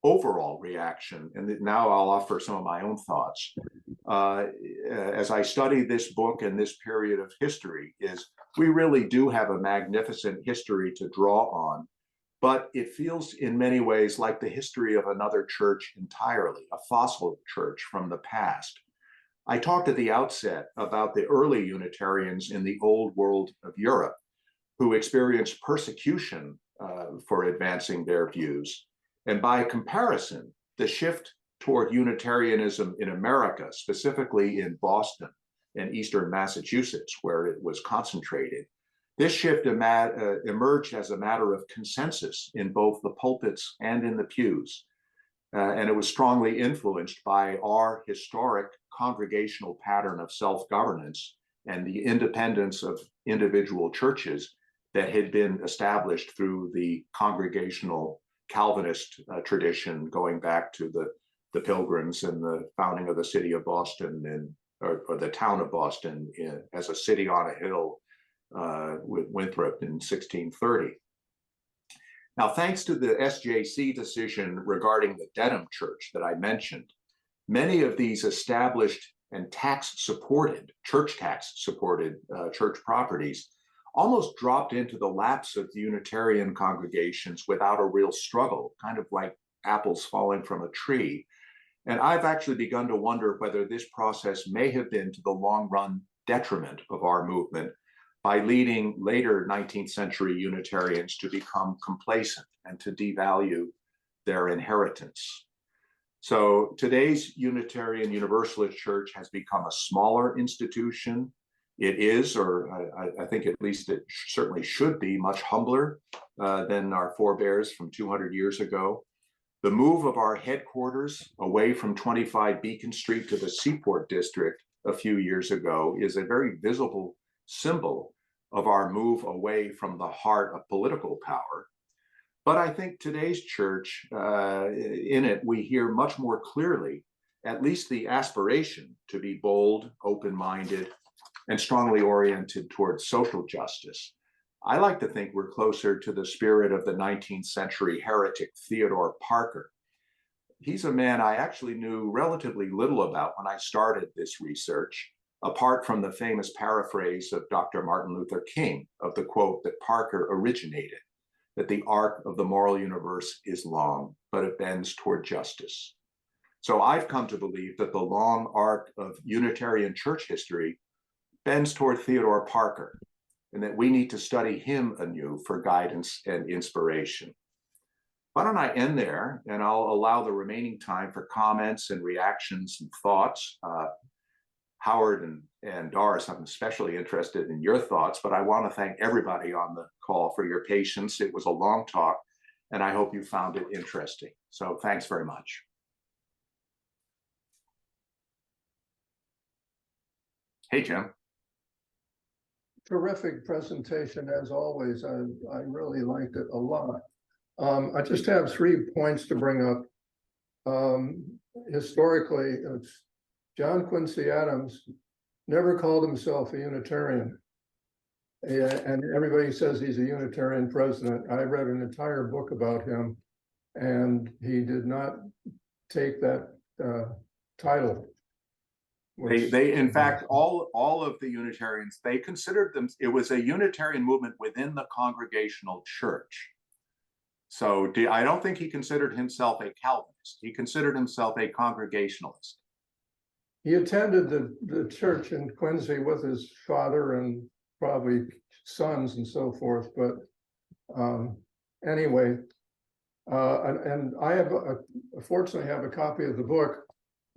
S2: overall reaction, and now I'll offer some of my own thoughts, as I study this book and this period of history, is we really do have a magnificent history to draw on, but it feels in many ways like the history of another church entirely, a fossil church from the past. I talked at the outset about the early Unitarians in the old world of Europe who experienced persecution for advancing their views. And by comparison, the shift toward Unitarianism in America, specifically in Boston and Eastern Massachusetts, where it was concentrated, this shift emerged as a matter of consensus in both the pulpits and in the pews. And it was strongly influenced by our historic congregational pattern of self-governance and the independence of individual churches that had been established through the congregational Calvinist tradition going back to the Pilgrims and the founding of the city of Boston or the town of Boston as a city on a hill with Winthrop in 1630. Now, thanks to the SJC decision regarding the Dedham Church that I mentioned, many of these established and church tax supported church properties almost dropped into the laps of the Unitarian congregations without a real struggle, kind of like apples falling from a tree. And I've actually begun to wonder whether this process may have been to the long run detriment of our movement by leading later 19th century Unitarians to become complacent and to devalue their inheritance. So today's Unitarian Universalist Church has become a smaller institution. It is, or I think at least it certainly should be, much humbler than our forebears from 200 years ago. The move of our headquarters away from 25 Beacon Street to the Seaport District a few years ago is a very visible symbol of our move away from the heart of political power. But I think today's church, in it, we hear much more clearly, at least the aspiration to be bold, open-minded, and strongly oriented towards social justice. I like to think we're closer to the spirit of the 19th century heretic Theodore Parker. he's a man I actually knew relatively little about when I started this research, apart from the famous paraphrase of Dr. Martin Luther King of the quote that Parker originated, that the arc of the moral universe is long, but it bends toward justice. So I've come to believe that the long arc of Unitarian church history bends toward Theodore Parker, and that we need to study him anew for guidance and inspiration. Why don't I end there, and I'll allow the remaining time for comments and reactions and thoughts. Howard and Doris, I'm especially interested in your thoughts, but I want to thank everybody on the call for your patience. It was a long talk, and I hope you found it interesting. So thanks very much. Hey, Jim.
S3: Terrific presentation, as always. I really liked it a lot. I just have 3 points to bring up. Historically, John Quincy Adams never called himself a Unitarian. And everybody says he's a Unitarian president. I read an entire book about him, and he did not take that title.
S2: They in fact, all of the Unitarians, they considered them, it was a Unitarian movement within the Congregational Church. So I don't think he considered himself a Calvinist. He considered himself a Congregationalist.
S3: He attended the church in Quincy with his father and probably sons and so forth. But anyway, and I have, fortunately, have a copy of the book.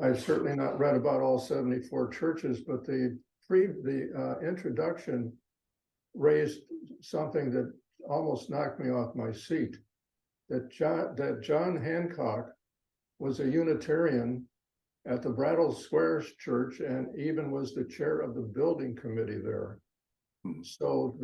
S3: I've certainly not read about all 74 churches, but the introduction raised something that almost knocked me off my seat. That John Hancock was a Unitarian at the Brattle Squares Church, and even was the chair of the building committee there. So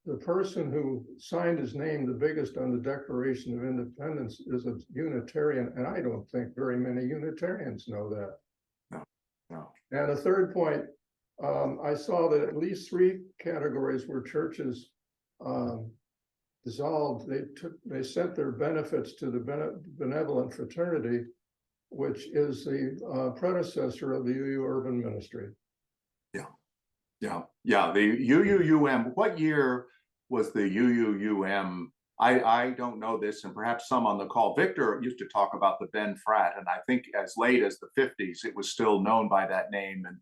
S3: the person who signed his name, the biggest on the Declaration of Independence, is a Unitarian, and I don't think very many Unitarians know that.
S2: No.
S3: And a third point, I saw that at least 3 categories where churches dissolved. They sent their benefits to the Benevolent Fraternity, which is the predecessor of the UU Urban Ministry.
S2: Yeah. The UUUM. What year was the UUUM? I don't know this, and perhaps some on the call. Victor used to talk about the Ben Frat, and I think as late as the 50s, it was still known by that name and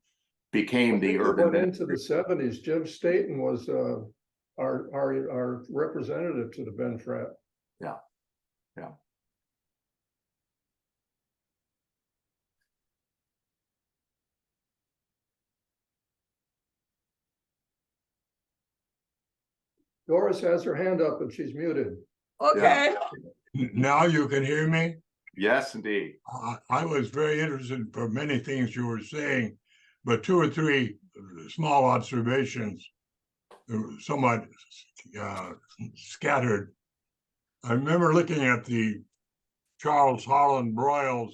S2: became the Urban Ministry.
S3: Into the 70s, Jim Staten was our representative to the Ben Frat.
S2: Yeah.
S3: Doris has her hand up and she's muted.
S1: Okay.
S4: Now you can hear me?
S2: Yes, indeed.
S4: I was very interested for many things you were saying, but 2 or 3 small observations, somewhat scattered. I remember looking at the Charles Holland Broyles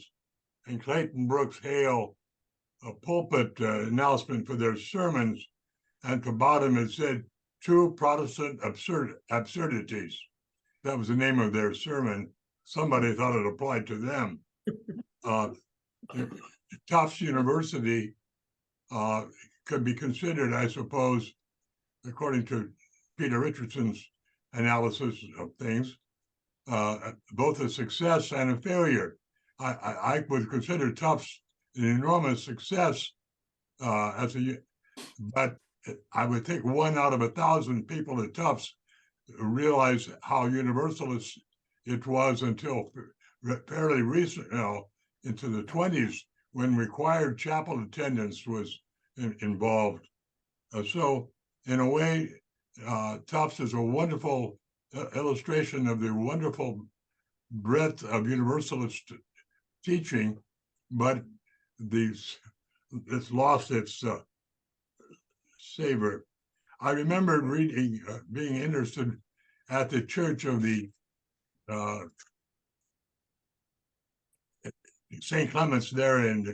S4: and Clayton Brooks Hale pulpit announcement for their sermons, and at the bottom it said, "True Protestant absurdities." That was the name of their sermon. Somebody thought it applied to them. Tufts University could be considered, I suppose, according to Peter Richardson's analysis of things, both a success and a failure. I would consider Tufts an enormous success but I would think 1 out of 1,000 people at Tufts realize how universalist it was until fairly recent, into the 20s, when required chapel attendance was involved. So in a way, Tufts is a wonderful illustration of the wonderful breadth of universalist teaching, but it's lost its savor. I remember reading, being interested at the Church of the St. Clement's there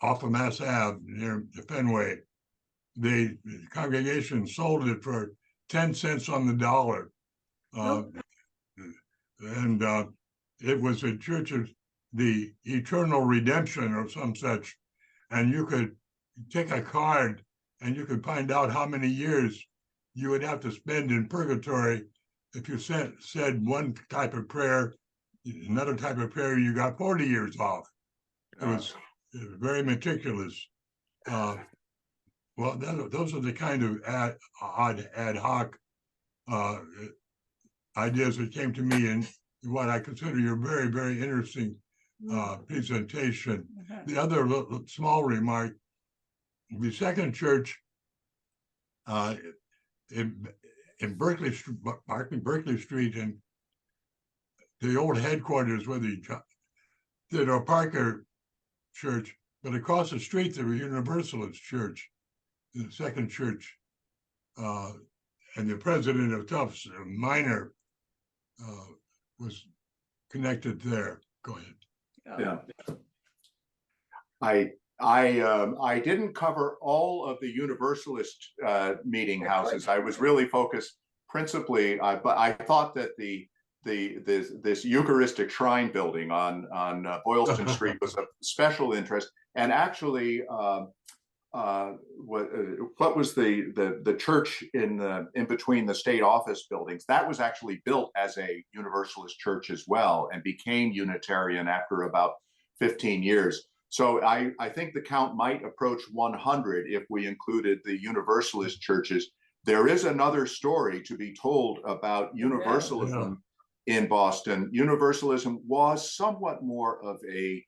S4: off of Mass Ave near the Fenway. The congregation sold it for 10 cents on the dollar. And it was a church the eternal redemption or some such, and you could take a card and you could find out how many years you would have to spend in purgatory if you said one type of prayer, another type of prayer, you got 40 years off. It was very meticulous. Well, those are the kind of odd ad hoc ideas that came to me in what I consider your very, very interesting presentation. The other small remark, the second church in Berkeley Street and the old headquarters where the Theodore Parker Church, but across the street there was Universalist Church, the second church, and the president of Tufts, Minor, was connected there. Go ahead.
S2: Yeah. I didn't cover all of the Universalist meeting houses. I was really focused principally, but I thought that this Eucharistic shrine building on Boylston Street was of special interest. And actually, what was the church in between the state office buildings? That was actually built as a Universalist church as well, and became Unitarian after about 15 years. So I think the count might approach 100 if we included the Universalist churches. There is another story to be told about Universalism in Boston. Universalism was somewhat more of a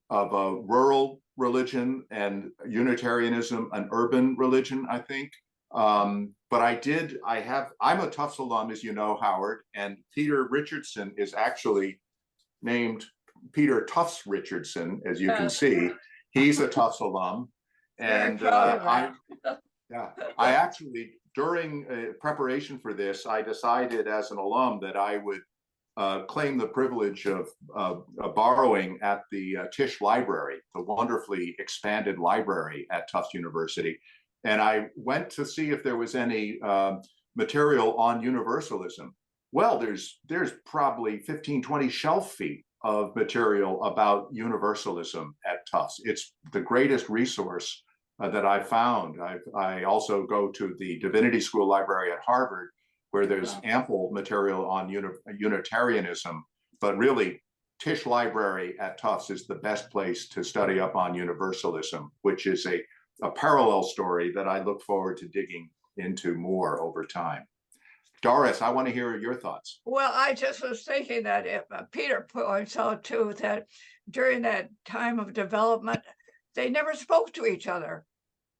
S2: rural religion, and Unitarianism an urban religion, I think. But I'm a Tufts alum, as you know, Howard, and Peter Richardson is actually named Peter Tufts Richardson, as you can see. He's a Tufts alum. And I actually, during preparation for this, I decided as an alum that I would claim the privilege of borrowing at the Tisch Library, the wonderfully expanded library at Tufts University. And I went to see if there was any material on Universalism. Well, there's probably 15, 20 shelf feet of material about Universalism at Tufts. It's the greatest resource that I found. I also go to the Divinity School Library at Harvard, where there's ample material on Unitarianism, but really Tisch Library at Tufts is the best place to study up on Universalism, which is a parallel story that I look forward to digging into more over time. Doris, I want to hear your thoughts.
S5: Well, I just was thinking that if Peter points out too, that during that time of development, they never spoke to each other.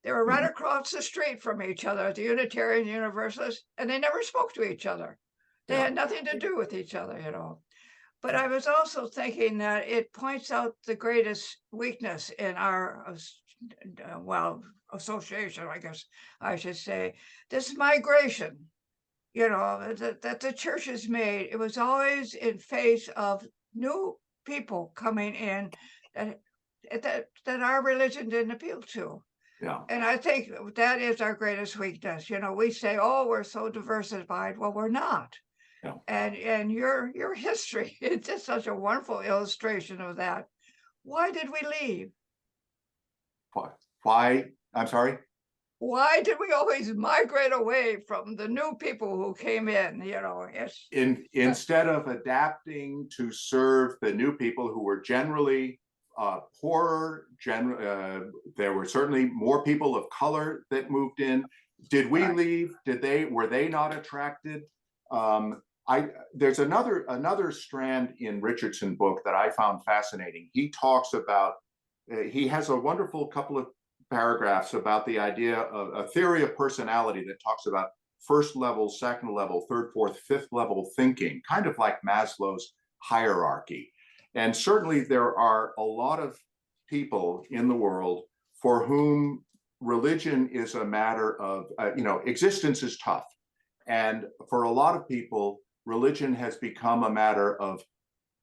S5: They were right across the street from each other, the Unitarian Universalists, and they never spoke to each other. They had nothing to do with each other, you know. But I was also thinking that it points out the greatest weakness in our, association, I guess I should say, this migration, you know, that the church has made. It was always in face of new people coming in that our religion didn't appeal to.
S2: Yeah.
S5: And I think that is our greatest weakness. You know, we say, oh, we're so diversified. Well, we're not.
S2: Yeah.
S5: And your history is just such a wonderful illustration of that. Why did we leave?
S2: Why? I'm sorry?
S5: Why did we always migrate away from the new people who came in? You know,
S2: instead of adapting to serve the new people who were generally poorer, there were certainly more people of color that moved in. Did we leave? Were they not attracted? There's another strand in Richardson's book that I found fascinating. He talks about, he has a wonderful couple of paragraphs about the idea of a theory of personality that talks about first level, second level, third, fourth, fifth level thinking, kind of like Maslow's hierarchy. And certainly there are a lot of people in the world for whom religion is a matter of, existence is tough. And for a lot of people, religion has become a matter of,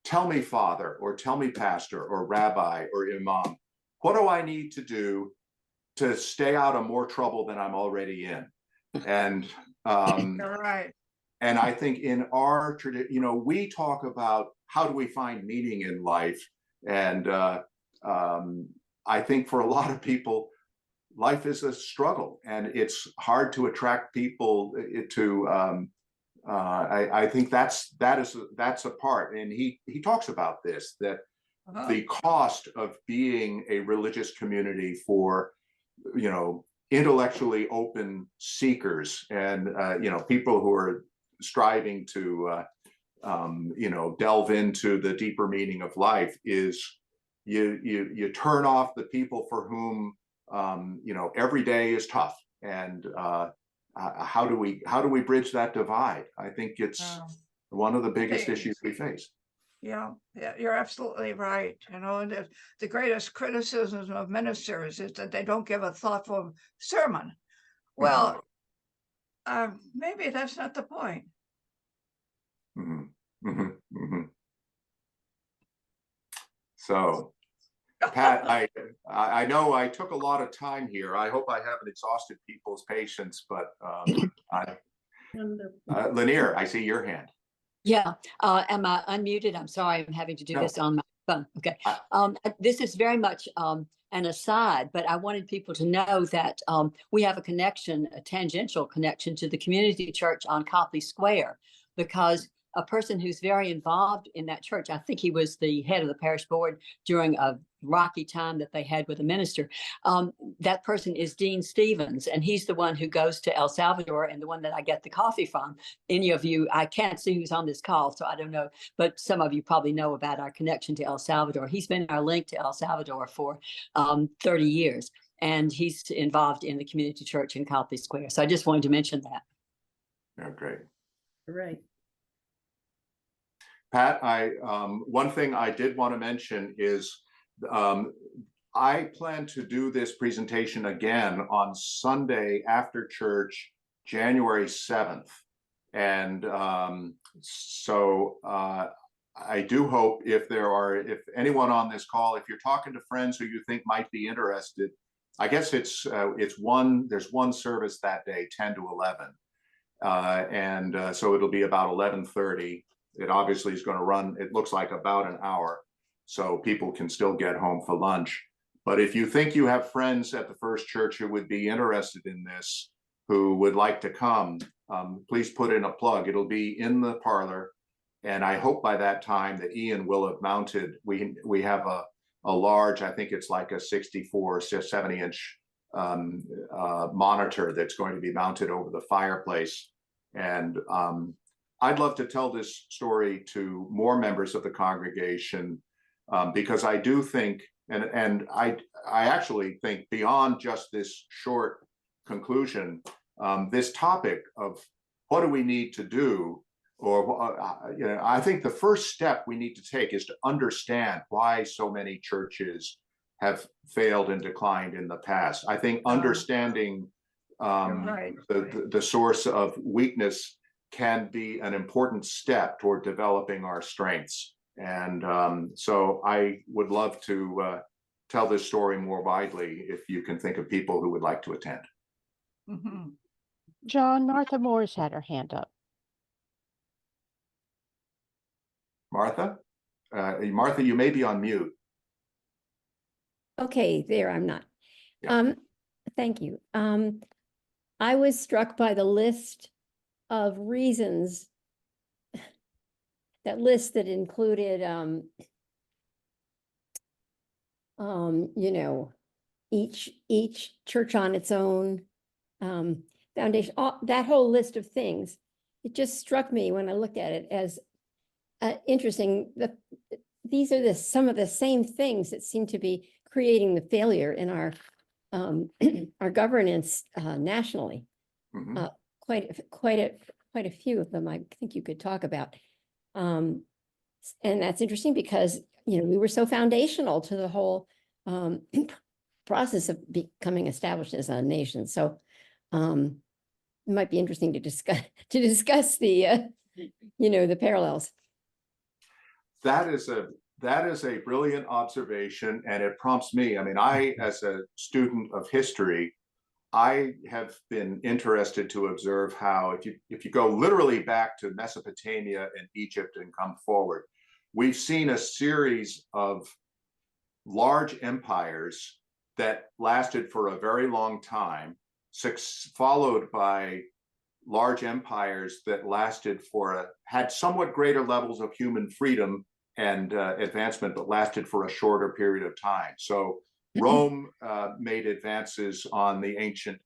S2: tell me, Father, or tell me, Pastor, or Rabbi, or Imam, what do I need to do to stay out of more trouble than I'm already in? And
S5: you're right.
S2: And I think in our tradition, we talk about how do we find meaning in life, And I think for a lot of people, life is a struggle, and it's hard to attract people to. I think that's a part, and he talks about this, that the cost of being a religious community for, you know, intellectually open seekers and people who are striving to delve into the deeper meaning of life is you turn off the people for whom every day is tough. And how do we bridge that divide? I think it's one of the biggest issues we face.
S5: Yeah, you're absolutely right. And the greatest criticism of ministers is that they don't give a thoughtful sermon. Well, maybe that's not the point.
S2: Mm-hmm. Mm-hmm. Mm-hmm. So, Pat, I know I took a lot of time here. I hope I haven't exhausted people's patience, but Lanier, I see your hand.
S6: Yeah. Am I unmuted? I'm sorry. I'm having to do this on my phone. Okay. This is very much an aside, but I wanted people to know that we have a tangential connection to the community church on Copley Square, because a person who's very involved in that church, I think he was the head of the parish board during a rocky time that they had with a minister. That person is Dean Stevens, and he's the one who goes to El Salvador and the one that I get the coffee from. Any of you, I can't see who's on this call, so I don't know, but some of you probably know about our connection to El Salvador. He's been our link to El Salvador for 30 years, and he's involved in the community church in Copley Square. So I just wanted to mention that.
S2: Yeah, great.
S7: Right.
S2: Pat, one thing I did want to mention is I plan to do this presentation again on Sunday after church, January 7th. And so I do hope if anyone on this call, if you're talking to friends who you think might be interested, I guess there's one service that day, 10 to 11. So it'll be about 11:30. It obviously is going to run, it looks like, about an hour, so people can still get home for lunch. But if you think you have friends at the First Church who would be interested in this, who would like to come, please put in a plug. It'll be in the parlor, and I hope by that time that Ian will have mounted. We have a large, I think it's like a 64, 70-inch monitor that's going to be mounted over the fireplace. And I'd love to tell this story to more members of the congregation, because I do think, and I actually think beyond just this short conclusion, this topic of what do we need to do, or I think the first step we need to take is to understand why so many churches have failed and declined in the past. I think understanding the source of weakness can be an important step toward developing our strengths. And so I would love to tell this story more widely if you can think of people who would like to attend.
S5: Mm-hmm.
S7: John, Martha Moore's had her hand up.
S2: Martha? Martha, you may be on mute.
S8: Okay, there, I'm not.
S2: Yeah.
S8: Thank you. I was struck by the list of reasons, that list that included, each church on its own, foundation, that whole list of things. It just struck me when I looked at it as interesting. These are some of the same things that seem to be creating the failure in our our governance nationally.
S2: Mm-hmm.
S8: Quite a few of them I think you could talk about. And that's interesting because, we were so foundational to the whole process of becoming established as a nation. So it might be interesting to discuss the, the parallels.
S2: That is a brilliant observation, and it prompts me. I mean, as a student of history, I have been interested to observe how, if you go literally back to Mesopotamia and Egypt and come forward, we've seen a series of large empires that lasted for a very long time, followed by large empires that lasted had somewhat greater levels of human freedom and advancement, but lasted for a shorter period of time. So Rome made advances on the ancient,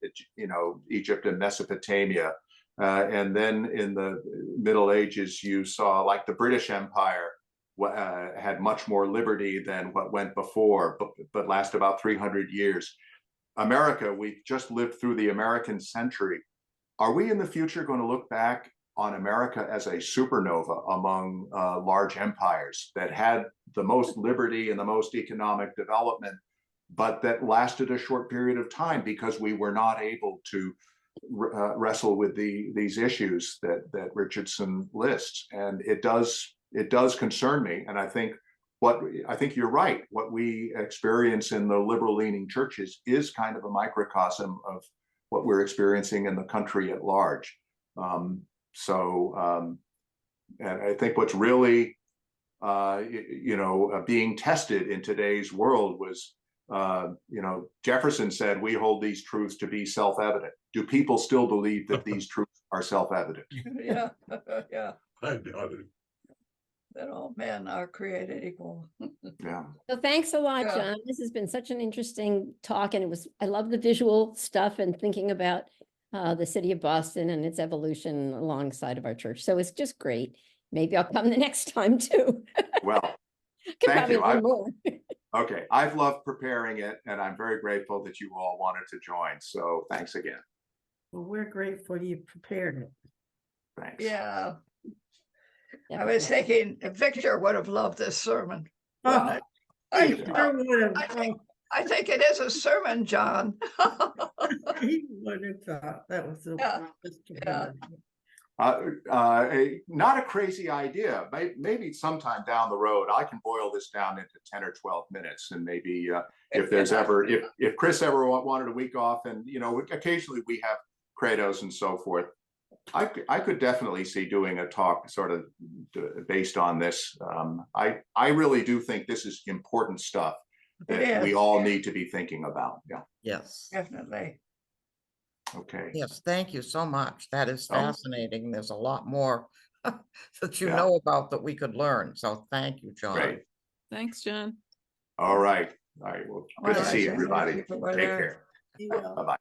S2: Egypt and Mesopotamia. And then in the Middle Ages, you saw like the British Empire had much more liberty than what went before, but lasted about 300 years. America, we've just lived through the American century. Are we in the future going to look back on America as a supernova among large empires that had the most liberty and the most economic development, but that lasted a short period of time because we were not able to wrestle with these issues that Richardson lists? And it does concern me. And I think you're right. What we experience in the liberal leaning churches is kind of a microcosm of what we're experiencing in the country at large. And I think what's really, being tested in today's world was, Jefferson said, we hold these truths to be self-evident. Do people still believe that these truths are self-evident?
S5: Yeah, yeah,
S4: I doubt it.
S5: that all men are created equal.
S2: Yeah.
S8: So thanks a lot,
S5: Yeah.
S8: John. This has been such an interesting talk, and I love the visual stuff and thinking about the city of Boston and its evolution alongside of our church. So it's just great. Maybe I'll come the next time too.
S2: Well,
S8: Could
S2: thank
S8: probably
S2: you.
S8: learn more.
S2: Okay, I've loved preparing it, and I'm very grateful that you all wanted to join. So thanks again.
S7: Well, we're grateful you prepared it.
S2: Thanks.
S5: Yeah, I was thinking Victor would have loved this sermon. wouldn't
S7: Oh,
S5: it?
S7: I
S2: Yeah.
S7: sure would
S5: I
S7: have.
S5: think, I think it is a sermon, John.
S7: He would have thought that was the.
S5: Yeah, yeah.
S2: Not a crazy idea. Maybe sometime down the road, I can boil this down into 10 or 12 minutes. And maybe if Chris ever wanted a week off, and, occasionally we have credos and so forth, I could definitely see doing a talk sort of based on this. I really do think this is important stuff that we all need to be thinking about. Yeah.
S1: Yes.
S5: Definitely.
S2: Okay.
S1: Yes, thank you so much. That is fascinating. There's a lot more that you
S2: Yeah.
S1: know about that we could learn. So thank you, John.
S2: Great.
S9: Thanks, John.
S2: All right. All right. Well, good to see everybody. Take care.
S7: You will.
S2: Bye-bye.